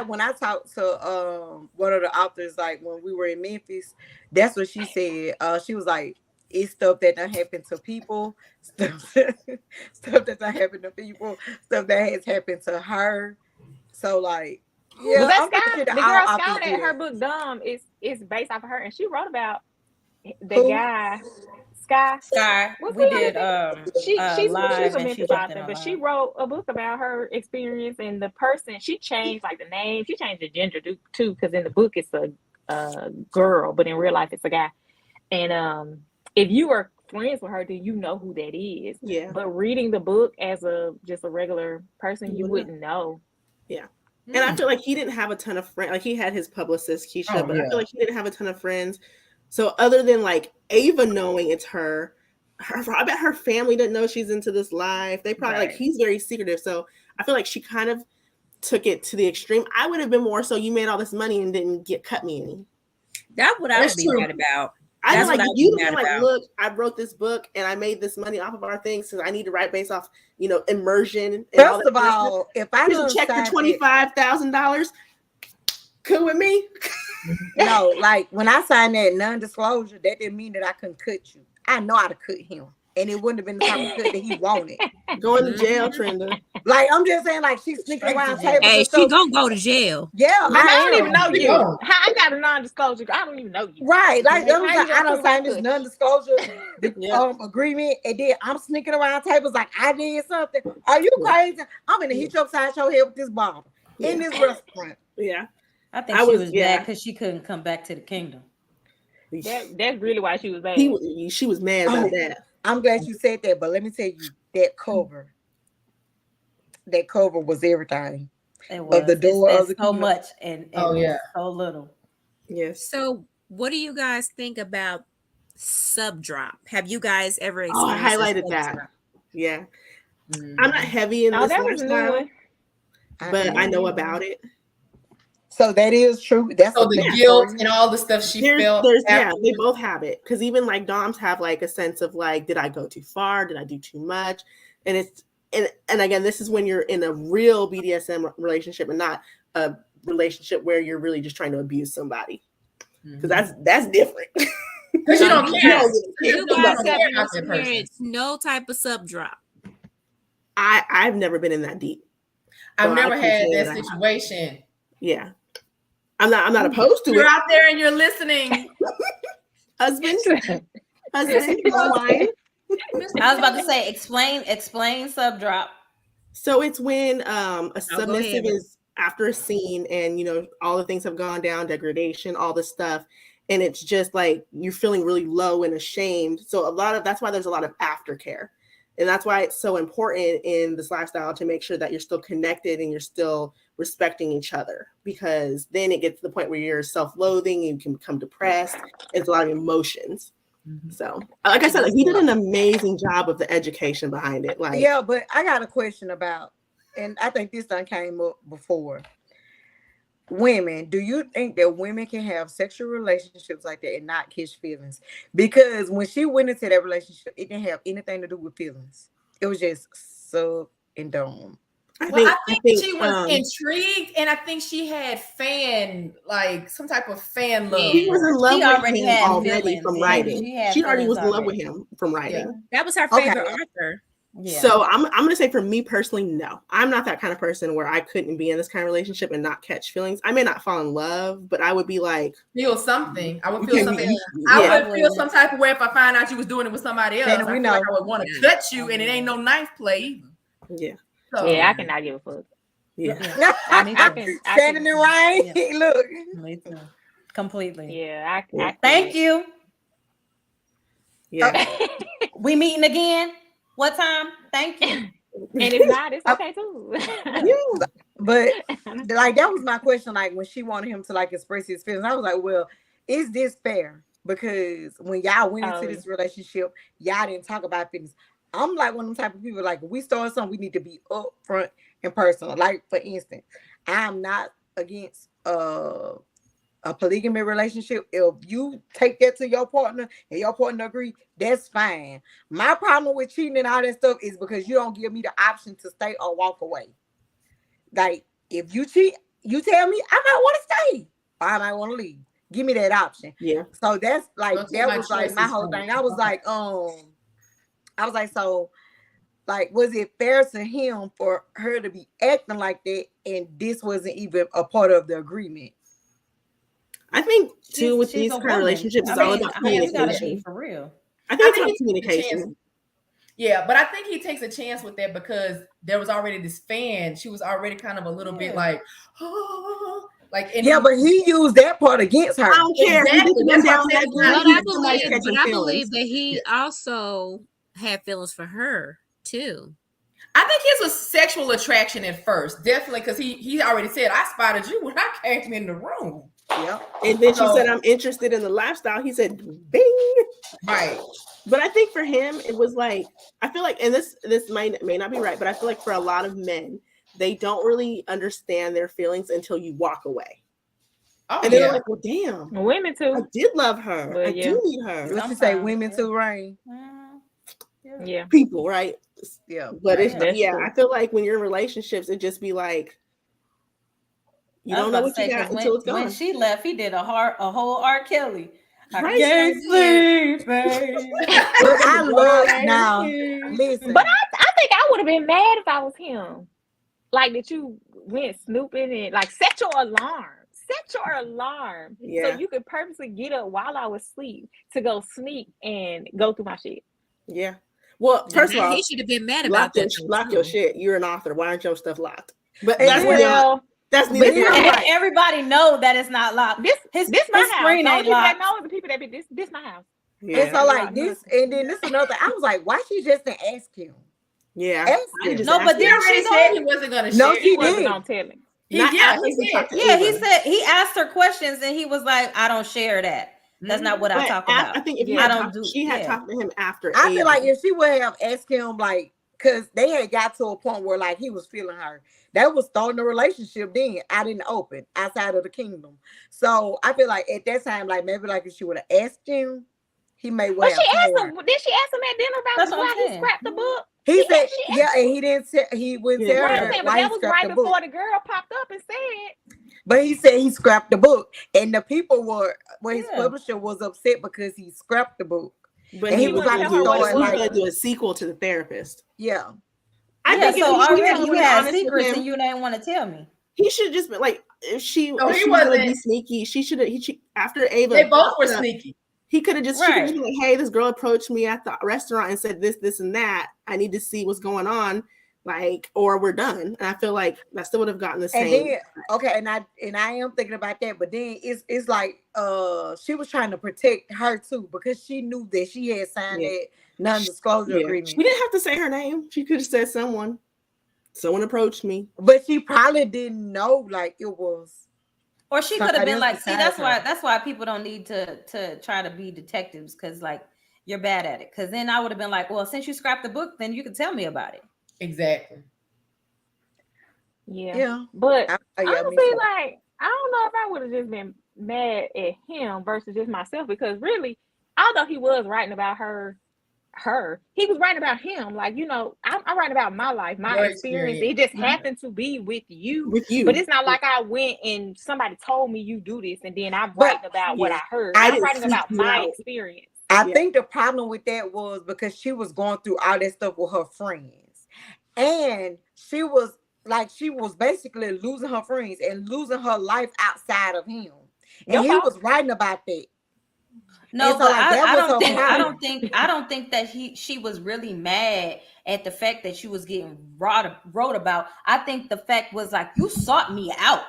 S6: When I talked to one of the authors, like when we were in Memphis, that's what she said. She was like, it's stuff that done happened to people, stuff that done happened to people, stuff that has happened to her. So like,
S5: yeah, well, the girl Sky that her book Dumb is based off of her, and she wrote about the guy Sky.
S2: We did
S5: she's a Memphis author, but she wrote a book about her experience and the person. She changed like the name, she changed the gender too, because in the book it's a girl, but in real life it's a guy. And if you were friends with her, then you know who that is.
S4: Yeah.
S5: But reading the book as just a regular person, you wouldn't know.
S4: Yeah. And I feel like he didn't have a ton of friends. Like he had his publicist, Keisha, but I feel like he didn't have a ton of friends. So other than like Ava knowing it's her, I bet her family didn't know she's into this life. They probably like, he's very secretive. So I feel like she kind of took it to the extreme. I would have been more so you made all this money and didn't cut me any.
S3: That's what I would be mad about.
S4: I like you like, look, I wrote this book and I made this money off of our things because I need to write based off, immersion. And
S6: First of all, if I don't
S4: check for $25,000, cool with me.
S6: No, like when I signed that non-disclosure, that didn't mean that I couldn't cut you. I know how to cut him. and it wouldn't have been the type of cut that he wanted.
S4: Going to jail, Trina.
S6: Like, I'm just saying, like, she's sneaking around tables.
S3: Hey, she gonna go to jail.
S6: Yeah,
S5: I don't even know you. I got a non-disclosure. I don't even know you.
S6: Right, like I don't sign
S5: this
S6: this non-disclosure agreement, and then I'm sneaking around tables like I did something. Are you crazy? I'm gonna hit you upside your head with this bomb in this restaurant.
S4: Yeah,
S2: I think she was mad because she couldn't come back to the kingdom.
S5: That's really why she was mad.
S4: She was mad about that.
S6: I'm glad you said that, but let me tell you, that cover was everything.
S2: It was.
S6: Of the door of the
S2: so much and so little.
S4: Yes.
S3: So, what do you guys think about sub drop? Have you guys ever experienced?
S4: I highlighted that. Drop? Yeah, I'm not heavy in this lifestyle, but I know about it.
S6: So that is true. That's
S1: so the guilt and all the stuff she felt.
S4: They both have it, because even like doms have like a sense of like, did I go too far? Did I do too much? And it's and again, this is when you're in a real BDSM relationship and not a relationship where you're really just trying to abuse somebody, because that's different.
S1: Because you don't care.
S3: You guys have experienced no type of sub drop.
S4: I've never been in that deep.
S1: I've never had that situation.
S4: Yeah. I'm not opposed to it.
S1: You're out there and you're listening.
S4: Husband.
S2: I was about to say, explain sub drop.
S4: So it's when a submissive is after a scene and, you know, all the things have gone down, degradation, all this stuff. And it's just like you're feeling really low and ashamed. So that's why there's a lot of aftercare. And that's why it's so important in this lifestyle to make sure that you're still connected and you're still respecting each other, because then it gets to the point where you're self-loathing, you can become depressed. It's a lot of emotions. So, like I said, he did an amazing job of the education behind it. Like,
S6: yeah, but I got a question about, and I think this done came up before. Women, do you think that women can have sexual relationships like that and not catch feelings? Because when she went into that relationship, it didn't have anything to do with feelings. It was just sub and dom.
S1: I think she was intrigued, and I think she had some type of fan love.
S4: He was in love with him already from writing. She already was in love with him from writing.
S3: Yeah. That was her favorite author.
S4: Yeah. So I'm gonna say, for me personally, no, I'm not that kind of person where I couldn't be in this kind of relationship and not catch feelings. I may not fall in love, but I would be like,
S1: feel something. I would feel something. I would feel some type of way if I find out you was doing it with somebody else. I feel like I would want to cut you, and it ain't no knife play.
S4: Yeah.
S5: So, yeah, I cannot give a fuck.
S4: Yeah.
S6: Shannon and Ryan, look.
S2: Completely.
S5: Yeah.
S2: Thank you.
S4: Yeah.
S2: We meeting again? What time? Thank you.
S5: And if not, it's okay too.
S6: But like, that was my question. Like, when she wanted him to like express his feelings, I was like, well, is this fair? Because when y'all went into this relationship, y'all didn't talk about feelings. I'm like one of them type of people, like, if we start something, we need to be upfront and personal. Like, for instance, I'm not against a polygamy relationship. If you take that to your partner and your partner agree, that's fine. My problem with cheating and all that stuff is because you don't give me the option to stay or walk away. Like, if you cheat, you tell me I might want to stay or I might want to leave. Give me that option.
S4: Yeah.
S6: So that's like, that was like my whole thing. I was like, so, like, was it fair to him for her to be acting like that, and this wasn't even a part of the agreement?
S4: I think too, with these kind of relationships, it's all about communication.
S2: For real.
S4: I think it's about communication.
S1: Yeah, but I think he takes a chance with that because there was already this fan. She was already kind of a little bit like, oh, like.
S6: But he used that part against her.
S4: I don't care.
S1: Exactly.
S3: But I believe that he also had feelings for her too.
S1: I think his was sexual attraction at first, definitely, because he already said, I spotted you when I came in the room.
S6: Yeah.
S4: And then she said, I'm interested in the lifestyle. He said, bing.
S1: Right.
S4: But I think for him, it was like, I feel like, and this may not be right, but I feel like for a lot of men, they don't really understand their feelings until you walk away.
S1: Oh,
S4: and they're like, well, damn.
S5: Women too.
S4: I did love her.
S5: But
S4: I do need her.
S6: Let's just say women too, right?
S5: Yeah.
S4: People, right?
S6: Yeah.
S4: But it's, I feel like when you're in relationships, it just be like, you don't know what you got until it's gone.
S2: When she left, he did a whole R. Kelly. I can't sleep, babe.
S6: But I love now. Listen,
S5: but I think I would have been mad if I was him. Like that you went snooping and like set your alarm.
S4: Yeah.
S5: So you could purposely get up while I was asleep to go sneak and go through my shit.
S4: Yeah. Well, first of all,
S3: he should have been mad about that.
S4: Lock your shit. You're an author. Why aren't your stuff locked? But
S2: that's everybody know that it's not locked.
S5: This my house.
S2: Screen ain't locked.
S5: Know the people that be this my house.
S6: Yeah. And so like this, and then this another. I was like, why she just didn't ask him?
S4: Yeah.
S2: No, but then
S1: already said he wasn't gonna share.
S5: He wasn't gonna tell him.
S2: He said he asked her questions and he was like, I don't share that. That's not what I talk about.
S4: I think if she had talked to him after.
S6: I feel like if she would have asked him, like, because they had got to a point where like he was feeling her. That was starting a relationship then out in the open, outside of the kingdom. So I feel like at that time, like maybe like if she would have asked him, he may well.
S5: But she asked him. Did she ask him at dinner about why he scrapped the book?
S6: He said, yeah, and he didn't say he wouldn't tell her.
S5: But that was right before the girl popped up and said.
S6: But he said he scrapped the book, and the people were his publisher was upset because he scrapped the book.
S4: But he was going to do a sequel to The Therapist.
S6: Yeah.
S2: I think so. Already you had secrets and you didn't want to tell me.
S4: He should have just been like, if she wasn't be sneaky, she should have. After Ava,
S1: they both were sneaky.
S4: He could have just been like, hey, this girl approached me at the restaurant and said this, and that. I need to see what's going on, like, or we're done. And I feel like that still would have gotten the same.
S6: And I am thinking about that, but then it's like she was trying to protect her too because she knew that she had signed that non-disclosure agreement.
S4: She didn't have to say her name. She could have said someone approached me,
S6: but she probably didn't know like it was.
S2: Or she could have been like, see, that's why people don't need to try to be detectives because like you're bad at it. Because then I would have been like, well, since you scrapped the book, then you can tell me about it.
S1: Exactly.
S5: Yeah. But honestly, like, I don't know if I would have just been mad at him versus just myself because really, although he was writing about her, he was writing about him. Like, you know, I'm writing about my life, my experience. It just happened to be with you. But it's not like I went and somebody told me you do this and then I'm writing about what I heard. I'm writing about my experience.
S6: I think the problem with that was because she was going through all that stuff with her friends. And she was basically losing her friends and losing her life outside of him. And he was writing about that.
S2: No, but I don't think that she was really mad at the fact that she was getting wrote about. I think the fact was like, you sought me out.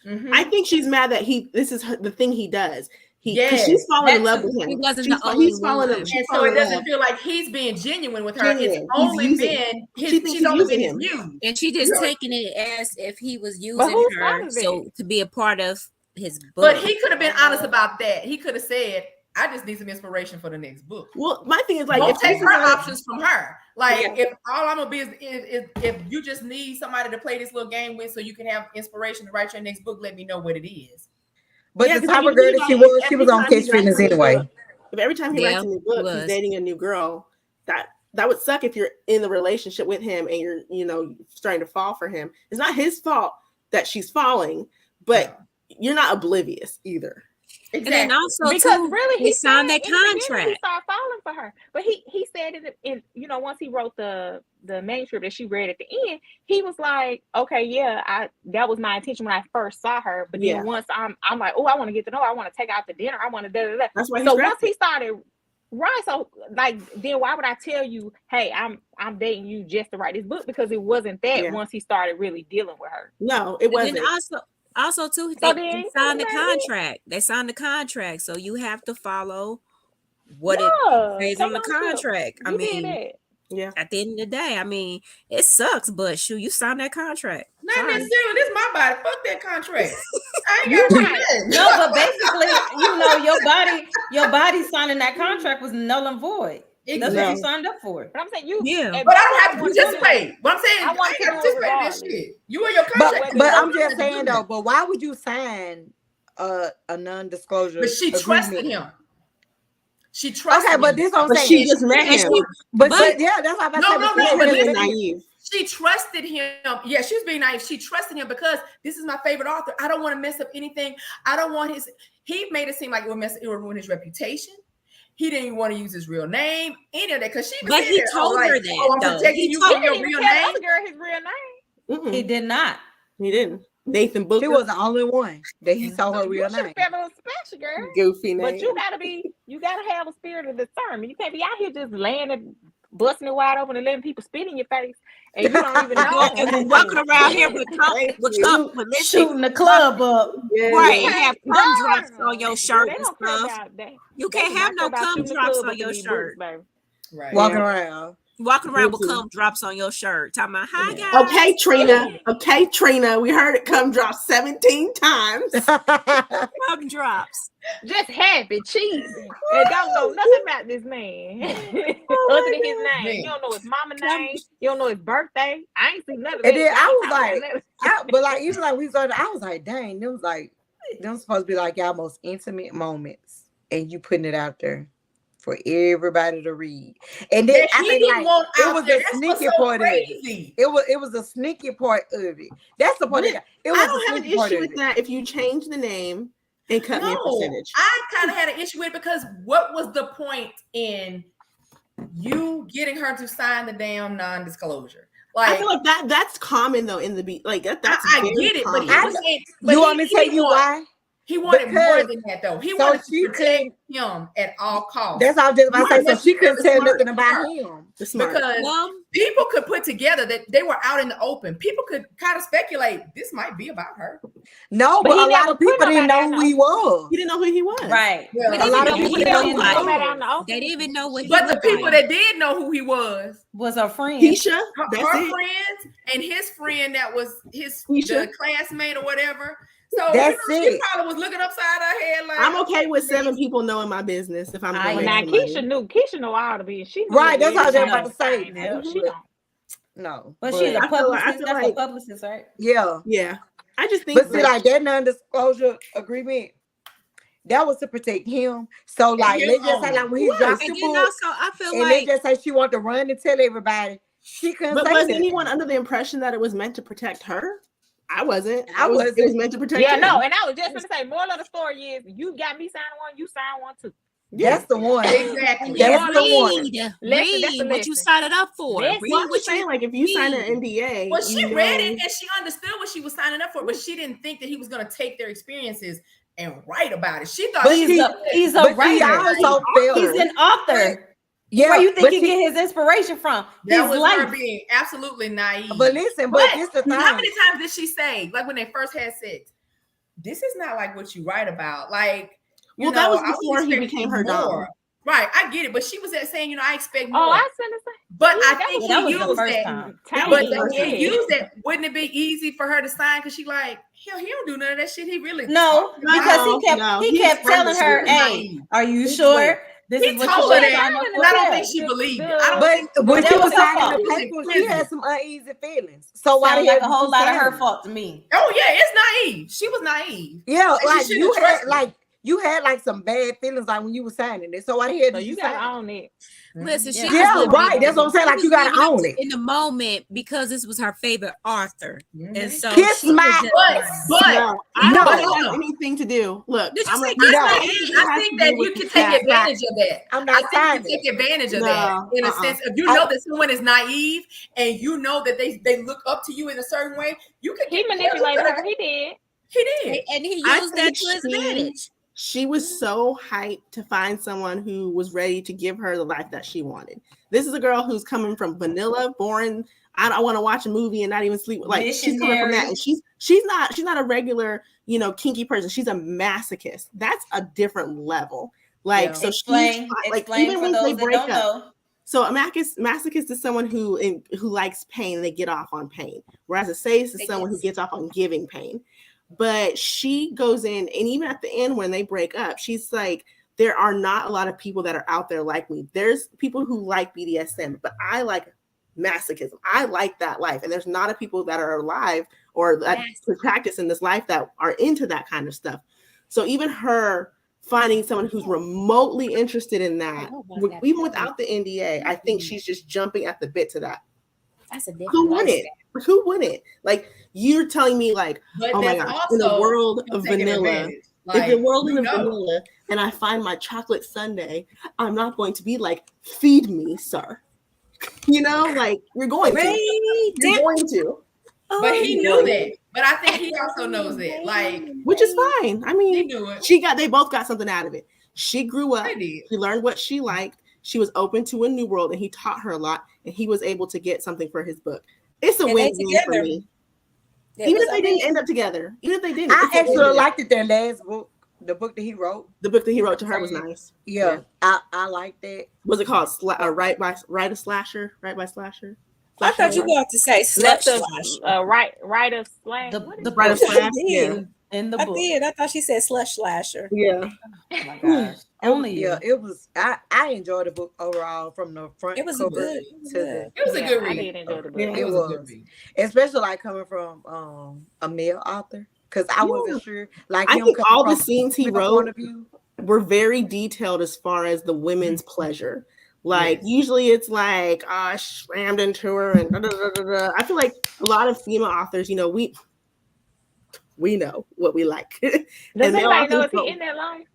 S4: Mm-hmm. I think she's mad that this is the thing he does. She's falling in love with him.
S3: He wasn't the only one.
S1: And so it doesn't feel like he's being genuine with her. It's only been she's only been used.
S3: And she just taking it as if he was using her to be a part of his book.
S1: But he could have been honest about that. He could have said, I just need some inspiration for the next book.
S4: Well, my thing is like,
S1: don't take her options from her. Like, if all I'm gonna be is if you just need somebody to play this little game with, so you can have inspiration to write your next book, let me know what it is.
S6: But the type of girl that she was on Catch Fitness anyway.
S4: If every time he writes a new book, he's dating a new girl, that would suck if you're in the relationship with him and you're starting to fall for him. It's not his fault that she's falling, but you're not oblivious either.
S3: Exactly. And then also
S5: because really
S3: he signed that contract.
S5: He started falling for her, but he said in once he wrote the manuscript that she read at the end, he was like, okay, that was my intention when I first saw her, but then once I'm like, oh, I want to get to know her, I want to take her out to dinner, I want to da da da.
S4: That's why.
S5: So once he started, right? So like, then why would I tell you, hey, I'm dating you just to write this book? Because it wasn't that once he started really dealing with her.
S4: No, it wasn't.
S3: Also, too, they signed the contract. They signed the contract, so you have to follow what it says on the contract. I mean, at the end of the day, I mean, it sucks, but shoot, you signed that contract.
S1: Not necessarily. This is my body. Fuck that contract. I ain't got to do that.
S2: No, but basically, your body signing that contract was null and void. Exactly. That's what you signed up for.
S5: But I'm saying you.
S1: Yeah. But I don't have to participate. But I'm saying I want to participate in this shit. You and your contract.
S6: But I'm just saying though. But why would you sign a non-disclosure?
S1: But she trusted him. She trusted.
S6: Okay, but this I'm saying.
S4: She just met him.
S6: But yeah, that's what I'm saying.
S4: No, but it's naive.
S1: She trusted him. Yeah, she was being naive. She trusted him because this is my favorite author. I don't want to mess up anything. I don't want his. He made it seem like it would ruin his reputation. He didn't even want to use his real name, any of that, because she.
S3: But he told her that.
S1: Oh, I'm protecting you from your real name.
S5: The girl his real name.
S2: He did not.
S4: He didn't. Nathan Booker.
S6: He was the only one that he saw her real name.
S5: You should have special, girl.
S4: Goofy name.
S5: But you gotta have a spirit of discernment. You can't be out here just laying and busting it wide open and letting people spit in your face, and you don't even know.
S3: And walking around here with
S2: shooting the club up,
S3: right? And have cum drops on your shirt and stuff. You can't have no cum drops on your shirt.
S1: Right.
S6: Walking around
S3: with cum drops on your shirt. Talking about, hi guys.
S4: Okay, Trina. Okay, Trina. We heard it cum drop 17 times.
S3: Cum drops.
S5: Just happy, cheesy, and don't know nothing about this man other than his name. You don't know his mama name. You don't know his birthday. I ain't seen nothing.
S6: And then I was like, but like even like we started, I was like, dang, them supposed to be like y'all most intimate moments, and you putting it out there for everybody to read. And then I think like it was the sneaky part of it. It was the sneaky part of it. That's the part. I
S4: don't have an issue with that if you change the name and cut me a percentage.
S1: I kind of had an issue with it because what was the point in you getting her to sign the damn non-disclosure? Like,
S4: I feel like that's common though in the beat. Like that's
S1: I get it,
S4: common.
S1: but
S6: you want me to tell you why?
S1: He wanted more than that, though. He wanted to protect him at all costs.
S6: That's all I was just about to say. So she couldn't tell nothing about him.
S1: Because people could put together that they were out in the open. People could kind of speculate this might be about her.
S6: No, but a lot of people didn't know who he was.
S4: He didn't know who he was.
S2: Right.
S6: Yeah. A lot of people didn't know who he
S3: was. They didn't even know what he was.
S1: But the people that did know who he was
S2: her friend.
S4: Keisha.
S1: Her friends and his friend that was the classmate or whatever. So she probably was looking upside her head like,
S4: I'm okay with 7 people knowing my business if I'm going.
S5: Now Keisha knew all to be. She
S6: right. That's how they're about to say.
S5: She don't.
S6: No,
S2: but she's a publicist. That's a publicist, right?
S4: Yeah, yeah. I just think,
S6: but see, like that non-disclosure agreement, that was to protect him. So, like, let's just say, like, when he dropped the book,
S3: also, I feel
S6: and they just say she wanted to run and tell everybody, she couldn't.
S4: But
S6: say
S4: was
S6: that.
S4: anyone under the impression that it was meant to protect her? I wasn't. It was meant to protect him.
S5: No, and I was just going to say, moral of the story is, you got me signing one, you sign one too.
S6: That's the one.
S1: Exactly.
S6: That's the one.
S3: Read what you signed it up for.
S4: Read what you're saying. Like if you sign an NDA.
S1: Well, she read it and she understood what she was signing up for, but she didn't think that he was going to take their experiences and write about it. She thought
S2: he's a writer. He's an author. Yeah, where you think he get his inspiration from?
S1: That was her being absolutely naive.
S6: But listen, but this the thing.
S1: How many times did she say, like when they first had sex, this is not like what you write about? Like,
S4: well, that was before he became her dog.
S1: Right, I get it, but she was saying, I expect more.
S5: Oh, I said the same.
S1: But I think he used that. But he used that. Wouldn't it be easy for her to sign? Because she like, hell, he don't do none of that shit. He really
S2: because he kept telling her, "Hey, are you sure?" This
S1: is what told her that, and I don't think she believed it.
S6: But when she was signing the paper, she had some uneasy feelings. So why
S2: like a whole lot of her fault to me?
S1: Oh yeah, it's naive. She was naive.
S6: Yeah, like you had like some bad feelings like when you were signing it. So why the hell did you
S5: gotta own it?
S3: Listen, she
S6: right. That's what I'm saying. Like you gotta own it
S3: in the moment because this was her favorite author, and so
S6: kiss my.
S1: But
S4: I don't have anything to do. Look,
S1: I think that you can take advantage of that.
S6: I'm not
S1: saying take advantage of that in a sense. If you know that someone is naive and you know that they look up to you in a certain way, you can.
S5: He manipulated her. He did,
S3: and he used that to his advantage.
S4: She was so hyped to find someone who was ready to give her the life that she wanted. This is a girl who's coming from vanilla, boring. I don't want to watch a movie and not even sleep. Like she's coming from that, and she's not a regular, kinky person. She's a masochist. That's a different level. Like so,
S2: explain even when they break up.
S4: So a masochist is someone who likes pain. They get off on pain, whereas a sadist is someone who gets off on giving pain. But she goes in, and even at the end when they break up, she's like, there are not a lot of people that are out there like me. There's people who like BDSM, but I like masochism. I like that life. And there's not a people that are alive or that practice in this life that are into that kind of stuff. So even her finding someone who's remotely interested in that, even without the NDA, I think she's just jumping at the bit to that.
S3: That's a different.
S4: Who wouldn't? Who wouldn't? Like you're telling me, like,
S1: but
S4: oh my gosh, in the world of vanilla,
S1: like,
S4: if the world of vanilla, and I find my chocolate sundae, I'm not going to be like, feed me, sir. You know, like you're going to. You're going to.
S1: But he knew that. But I think he also knows that, like,
S4: which is fine. I mean,
S1: he knew it.
S4: They both got something out of it. She grew up. She learned what she liked. She was open to a new world, and he taught her a lot. And he was able to get something for his book. It's a win-win for me. Even if they didn't end up together, even if they didn't,
S6: I actually liked it. Their last book, the book that he wrote.
S4: The book that he wrote to her was nice.
S6: Yeah. I liked that.
S4: Was it called Right by Slasher?
S3: I thought you were about to say slash.
S5: Right of slash.
S4: The right of slash. Yeah.
S2: In the book.
S3: I thought she said slush slasher.
S4: Yeah.
S2: Oh my gosh.
S6: It was. I enjoyed the book overall from the front.
S3: It was a good.
S1: It was a good read.
S5: I did enjoy the book.
S6: Yeah, it was a good read. Especially like coming from a male author, because I wasn't sure. Like
S4: I think all the scenes he wrote were very detailed as far as the women's pleasure. Like usually it's like I slammed into her and da, da, da, da, da. I feel like a lot of female authors, you know, we know what we like.
S5: Does anybody know if he in that line?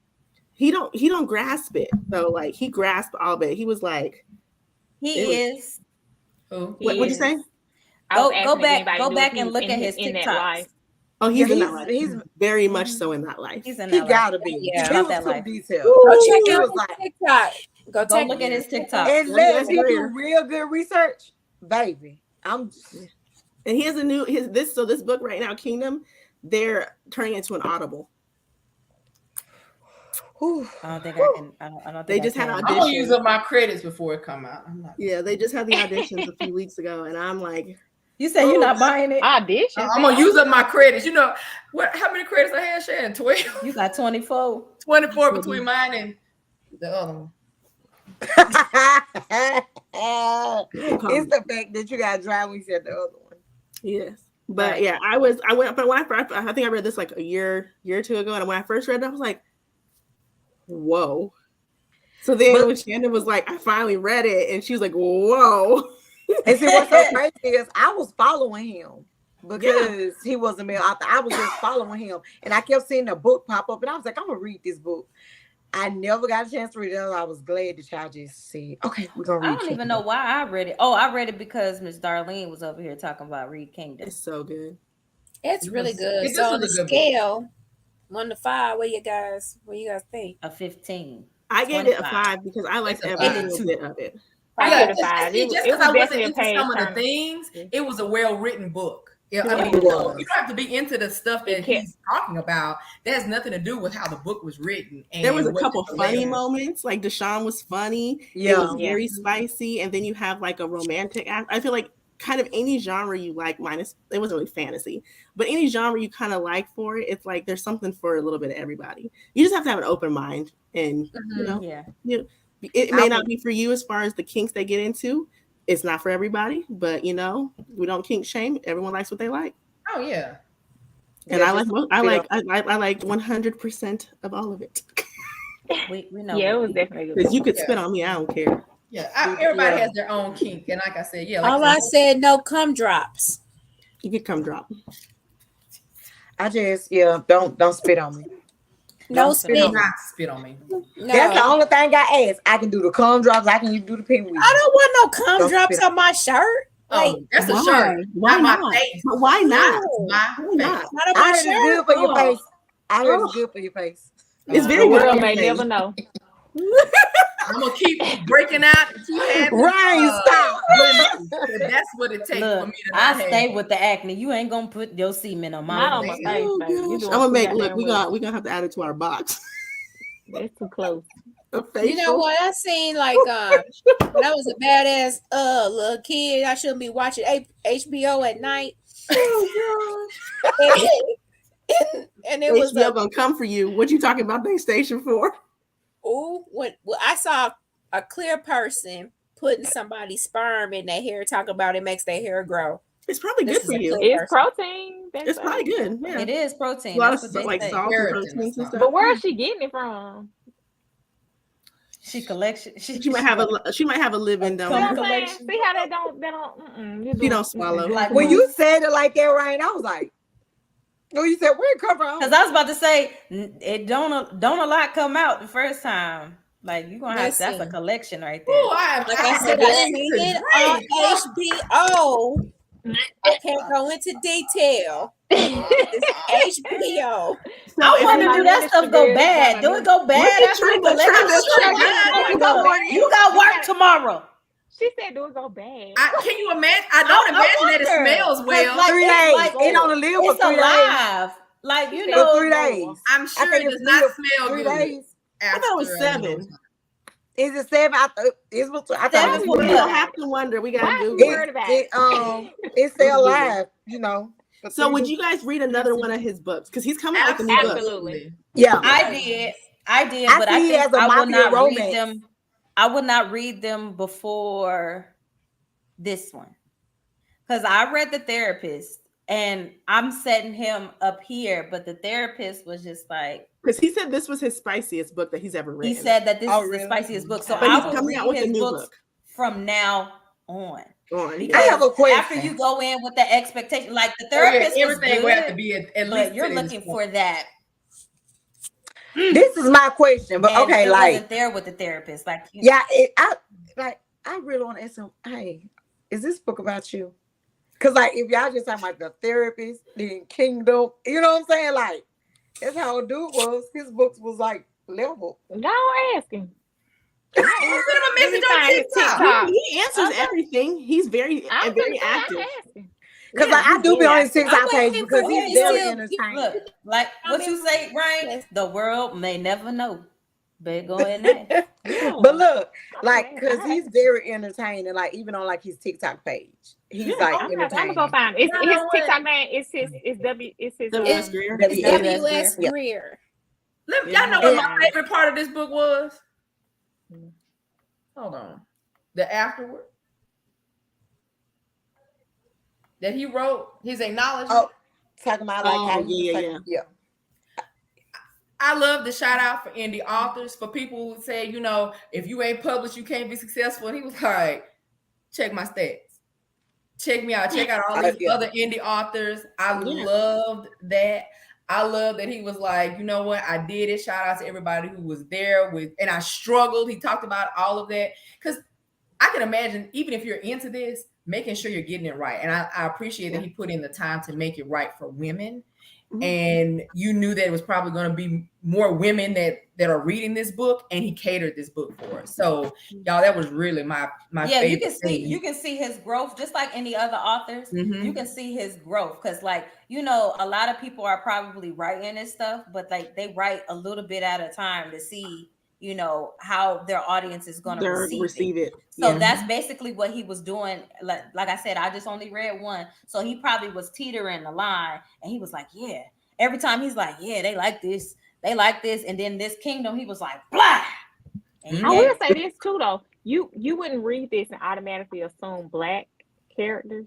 S4: He don't grasp it. So like he grasped all of it. He was like
S2: he is.
S4: What'd you say?
S2: Go back and look at his TikToks.
S4: Oh, he's in that life. He's very much so in that life.
S6: He gotta be.
S2: Yeah,
S6: he was too detailed.
S3: Go check out his TikTok. Go
S2: look at his TikTok.
S6: Unless he do real good research, baby.
S4: And he has a new this book right now, Kingdom. They're turning into an Audible.
S2: I don't think I can. I don't think
S4: they just had auditions.
S1: I'm gonna use up my credits before it come out.
S4: Yeah, they just had the auditions a few weeks ago, and I'm like,
S2: you said you're not buying it.
S5: Audition.
S1: I'm gonna use up my credits. You know what? How many credits I had, Shannon? 12.
S2: You got 24.
S1: 24 between mine and the other one.
S6: It's the fact that you got dry when you said the other one.
S4: Yes. But yeah, I went, but when I think I read this like a year or two ago, and when I first read it, I was like, whoa. So then when Shannon was like, I finally read it, and she was like, whoa.
S6: And see what's so crazy is I was following him because he was a male author. I was just following him, and I kept seeing the book pop up, and I was like, I'm gonna read this book. I never got a chance to read it. I was glad that y'all just said, okay, we're gonna read it.
S2: I don't even know why I read it. Oh, I read it because Miss Darlene was over here talking about Reed Kingdom.
S4: It's so good.
S3: It's really good. So on the scale, 1 to 5, what you guys think?
S2: A 15.
S4: I gave it a 5 because I liked every single bit of it.
S5: I gave it a 5.
S1: Just because I wasn't into some of the things, it was a well-written book. Yeah, I mean, you don't have to be into the stuff that he's talking about. That has nothing to do with how the book was written. And
S4: there was a couple funny moments, like Deshaun was funny. Yeah, it was very spicy, and then you have like a romantic act. I feel like kind of any genre you like, minus it wasn't really fantasy, but any genre you kind of like for it, it's like there's something for a little bit of everybody. You just have to have an open mind, and it may not be for you as far as the kinks they get into. It's not for everybody, but we don't kink shame. Everyone likes what they like.
S1: Oh yeah,
S4: and I like 100% of all of it.
S2: We know.
S5: Yeah, it was definitely good.
S4: Because you could spit on me, I don't care.
S1: Yeah, everybody has their own kink, and like I said,
S3: all I said, no cum drops.
S4: You could cum drop.
S6: I just don't spit on me.
S3: No spit.
S1: Not spit on me.
S3: No.
S6: That's the only thing I ask. I can do the cum drops. I can do the penguin.
S3: I don't want no cum drops on my shirt.
S1: Like, that's a shirt.
S4: Why not?
S1: My face.
S4: But why not?
S1: My face.
S3: Not on my
S6: It's good for your face. I heard it's good for your face.
S4: It's very good.
S5: The world may never know.
S1: I'm gonna keep breaking out.
S6: Right, stop.
S1: That's what it takes for me to.
S2: I stay with the acne. You ain't gonna put your semen on my
S5: face.
S4: I'm gonna make. Look, we're gonna have to add it to our box.
S5: That's too close.
S3: You know what? I seen like when I was a badass little kid. I shouldn't be watching HBO at night.
S4: Oh gosh.
S3: and it
S4: was gonna come for you. What you talking about base station for?
S3: Oh, when I saw a clear person putting somebody's sperm in their hair, talking about it makes their hair grow.
S4: It's probably good for you.
S5: It's protein.
S4: It's probably good. Yeah.
S2: It is protein.
S4: A lot of like salt and proteins and stuff.
S5: But where is she getting it from?
S2: She collection.
S4: She might have a living down there.
S5: See how they don't.
S4: She don't swallow.
S6: Like when you said it like that, Ryan, I was like, "No, you said where it come from?"
S2: Because I was about to say it don't a lot come out the first time. Like you gonna have that's a collection right there.
S3: Like I said, I seen it on HBO. I can't go into detail. It's HBO.
S2: So I wonder, do that stuff go bad? Do it go bad after you got work tomorrow?
S5: She said, "Do it go bad?"
S1: Can you imagine? I don't imagine that it smells well.
S6: Like, 3 days. It only live for 3 days.
S2: Like you know,
S6: 3 days.
S1: I'm sure it does not smell
S6: 3
S1: good.
S6: days.
S4: I thought it was 7.
S6: Is it 7? I thought it was.
S4: We don't have to wonder. We gotta do it.
S6: It's still alive, you know.
S4: So would you guys read another one of his books? Because he's coming out with a new book.
S5: Absolutely.
S6: Yeah,
S2: I did, but I think I would not read them. I would not read them before this one, because I read The Therapist, and I'm setting him up here, but The Therapist was just like,
S4: because he said this was his spiciest book that he's ever written.
S2: He said that this is the spiciest book, so I will read his books from now on.
S6: I have a question.
S2: After you go in with the expectation, like The Therapist,
S1: everything will have to be at least.
S2: You're looking for that.
S6: This is my question, but okay, like
S2: wasn't there with The Therapist, like
S6: I really want to ask him. Hey, is this book about you? Because like if y'all just talking about The Therapist, then Kingdom, you know what I'm saying? Like that's how a dude was. His books was like level.
S5: No, ask him.
S1: Send him a message on TikTok.
S4: He answers everything. He's very active.
S6: Because I do be on his TikTok page because he's very entertaining.
S2: Look, like what you say, Ryan, the world may never know. But go in there.
S6: But look, like, because he's very entertaining, like even on like his TikTok page. He's like entertaining.
S5: I'm gonna go find him. His TikTok name is his
S4: WS Greer.
S3: WS Greer.
S1: Y'all know what my favorite part of this book was? Hold on. The afterward that he wrote, his acknowledgement.
S6: Oh, talking about like how yeah.
S1: I love the shout out for indie authors, for people who say, you know, if you ain't published, you can't be successful. And he was like, check my stats. Check me out. Check out all these other indie authors. I loved that. I love that he was like, you know what? I did it. Shout out to everybody who was there and I struggled. He talked about all of that. Because I can imagine, even if you're into this, making sure you're getting it right. And I appreciate that he put in the time to make it right for women. Mm-hmm. And you knew that it was probably going to be more women that are reading this book, and he catered this book for us. So, y'all, that was really my favorite.
S2: You can see his growth, just like any other authors. Mm-hmm. You can see his growth because, like, you know, a lot of people are probably writing this stuff, but like they write a little bit at a time to see, you know, how their audience is going to receive it. So that's basically what he was doing. Like I said, I just only read one. So he probably was teetering the line, and he was like, yeah. Every time he's like, yeah, they like this. And then this Kingdom, he was like, blah.
S5: And I will say this too, though. You wouldn't read this and automatically assume Black characters.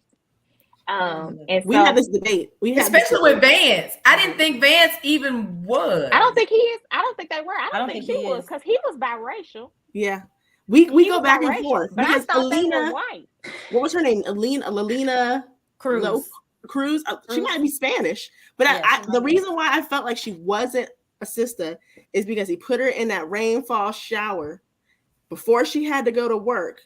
S5: And
S4: we had this debate.
S1: Especially with Vance. I didn't think Vance even was.
S5: I don't think he is. I don't think they were. I don't think she was, because he was biracial.
S4: Yeah. We go back and forth.
S5: But because Alina, white.
S4: What was her name? Lalina Cruz. She might be Spanish. But the reason why I felt like she wasn't a sister is because he put her in that rainfall shower before she had to go to work.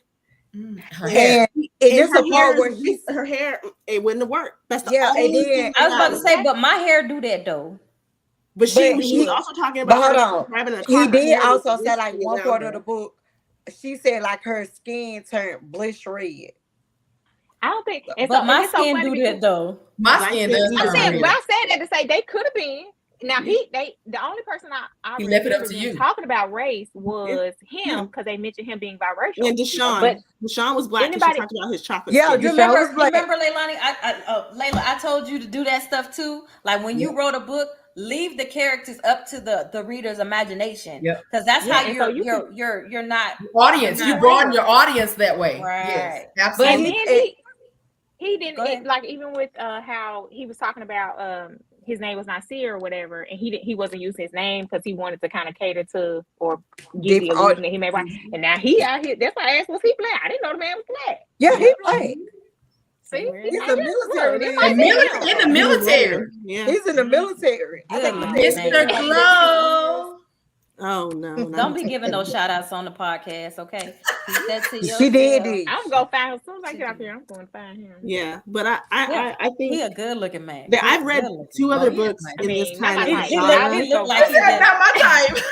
S1: Her hair.
S6: And it's a part where
S4: her hair, it wouldn't have worked. That's the
S2: only thing. I was about to say, but my hair do that though.
S4: But she was also talking about.
S6: But hold on. He did also say like one part of the book. She said like her skin turned blush red.
S5: I don't think.
S2: But my skin do that though.
S1: My skin does.
S5: I said that to say they could have been. Now the only person I
S1: left it up to you
S5: talking about race was him, because they mentioned him being biracial.
S4: And Deshaun, but Deshaun was Black. Anybody talked about his chocolate.
S6: Yeah,
S4: skin.
S6: you
S2: remember, Leilani? Layla, I told you to do that stuff too. Like when you wrote a book, leave the characters up to the reader's imagination. Because that's how you're not
S1: audience. You broaden your audience that way.
S2: Right.
S1: Yes, absolutely.
S5: But then he didn't like, even with how he was talking about his name was Nasir or whatever, and he wasn't using his name because he wanted to kind of cater to or give the illusion that he made white. And now he out here. That's why I asked, was he black? I didn't know the man was black.
S6: Yeah, he black.
S5: See,
S6: he's a military man.
S1: In the military.
S4: Yeah.
S6: He's in the military.
S1: Mr. Glow.
S4: Oh no!
S2: Don't be giving no shout outs on the podcast, okay?
S6: She did.
S5: I'm gonna find him as soon as I get up here. I'm going to find him.
S4: Yeah, but I think
S2: he a good looking man.
S4: I've read 2 other books in this kind of genre.
S2: He look like he's
S1: not my type.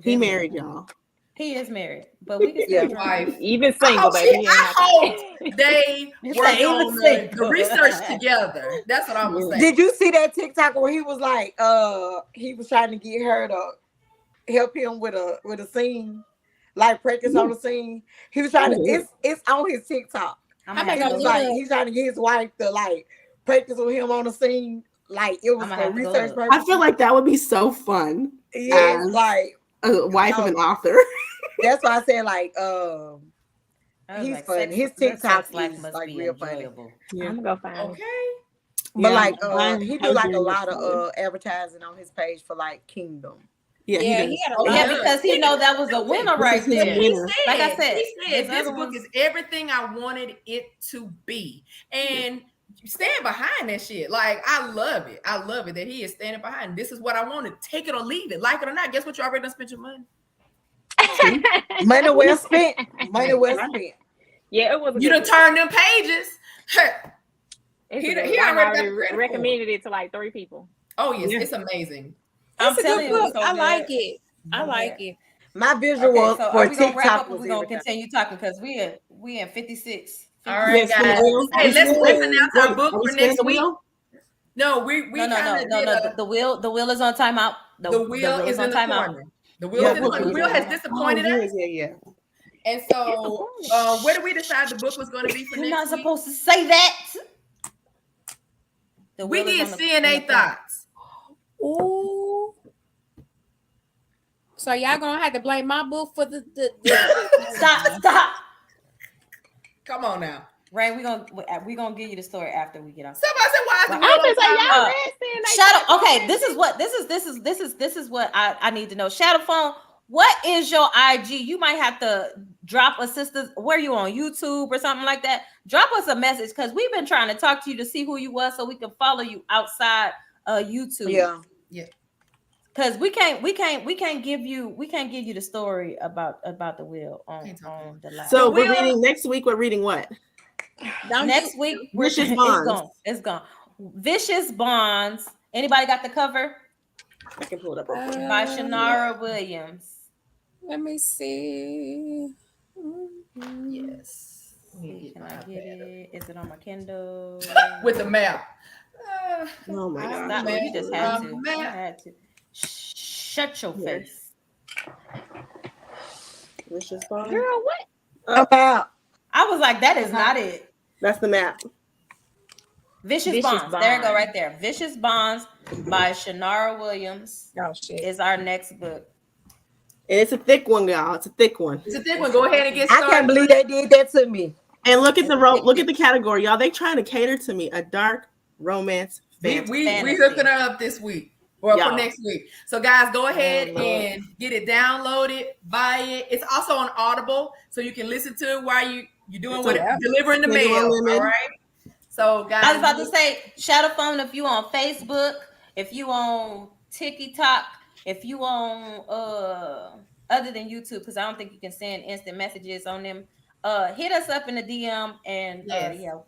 S4: He married, y'all.
S2: He is married, but we can still
S1: wife.
S5: Even single, baby.
S1: I hope they work on the research together. That's what I'm saying.
S6: Did you see that TikTok where he was like, he was trying to get her to help him with a scene, like practice on the scene? He was trying to. It's on his TikTok. He's trying to get his wife to like practice with him on the scene. Like it was for research purposes.
S4: I feel like that would be so fun.
S6: Yeah, like
S4: a wife of an author.
S6: That's why I said like he's
S2: like,
S6: fun. His TikTok is like real funny.
S4: Yeah.
S5: I'm gonna go find him.
S1: Okay.
S6: But like he do like a lot of advertising on his page for like Kingdom.
S2: Yeah, because he know that was a winner right there. Like I said,
S1: this book is everything I wanted it to be. And stand behind that shit. Like I love it. I love it that he is standing behind. This is what I wanted. Take it or leave it. Like it or not. Guess what? You already done spent your money.
S6: Money well spent. Money well spent.
S5: Yeah, it was.
S1: You done turned them pages.
S5: He already recommended it to like 3 people.
S1: Oh yes, it's amazing.
S3: I'm telling you, I like it. I like it.
S6: My visual for TikTok
S2: was. We're gonna continue talking because we in 56.
S1: All right, guys. Hey, let's announce our book for next week. No, we
S2: no. The wheel is on timeout.
S1: The wheel is in the corner. The wheel has disappointed us.
S4: Yeah.
S1: And so, where did we decide the book was going to be for
S2: You're
S1: next
S2: not supposed to say that.
S1: We did CNA thoughts.
S3: Ooh. So y'all gonna have to blame my book for the
S2: Stop.
S1: Come on now.
S2: Ray, we gonna give you the story after we get off.
S1: Somebody said, "Why is the wheel on
S2: timeout?" Shadow. Okay, this is what I need to know. Shadow Phone, what is your IG? You might have to drop a sister. Where you on YouTube or something like that? Drop us a message because we've been trying to talk to you to see who you was so we can follow you outside YouTube.
S1: Yeah.
S2: Because we can't give you the story about the wheel on the live.
S4: So we're reading next week. We're reading what?
S2: Next week,
S4: Vicious Bonds.
S2: It's gone. Vicious Bonds. Anybody got the cover?
S4: I can pull it up
S2: by Shanora Williams.
S3: Let me see.
S1: Yes.
S2: Can I get it? Is it on my Kindle?
S1: With the map.
S4: Oh my God.
S2: You just had to. You had to. Shut your face.
S4: Vicious Bonds.
S5: Girl, what?
S6: About.
S2: I was like, that is not it.
S4: That's the map.
S2: Vicious Bonds. There you go, right there. Vicious Bonds by Shanora Williams.
S3: Oh shit.
S2: Is our next book.
S4: And it's a thick one, y'all. It's a thick one.
S1: It's a thick one. Go ahead and get started.
S6: I can't believe they did that to me.
S4: And look at the category, y'all. They trying to cater to me. A dark romance fantasy.
S1: We hooking her up this week. Or for next week. So guys, go ahead and get it downloaded, buy it. It's also on Audible, so you can listen to it while you're doing delivering the mail. All right. So guys,
S2: I was about to say, Shadow Phone, if you on Facebook, if you on TikTok, if you on other than YouTube, because I don't think you can send instant messages on them. Hit us up in the DM and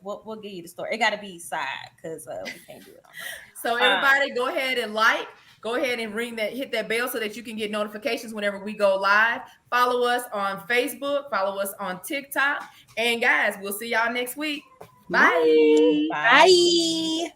S2: we'll give you the story. It got to be side because we can't do it on there.
S1: So everybody, go ahead and hit that bell so that you can get notifications whenever we go live. Follow us on Facebook, follow us on TikTok, and guys, we'll see y'all next week. Bye.
S3: Bye.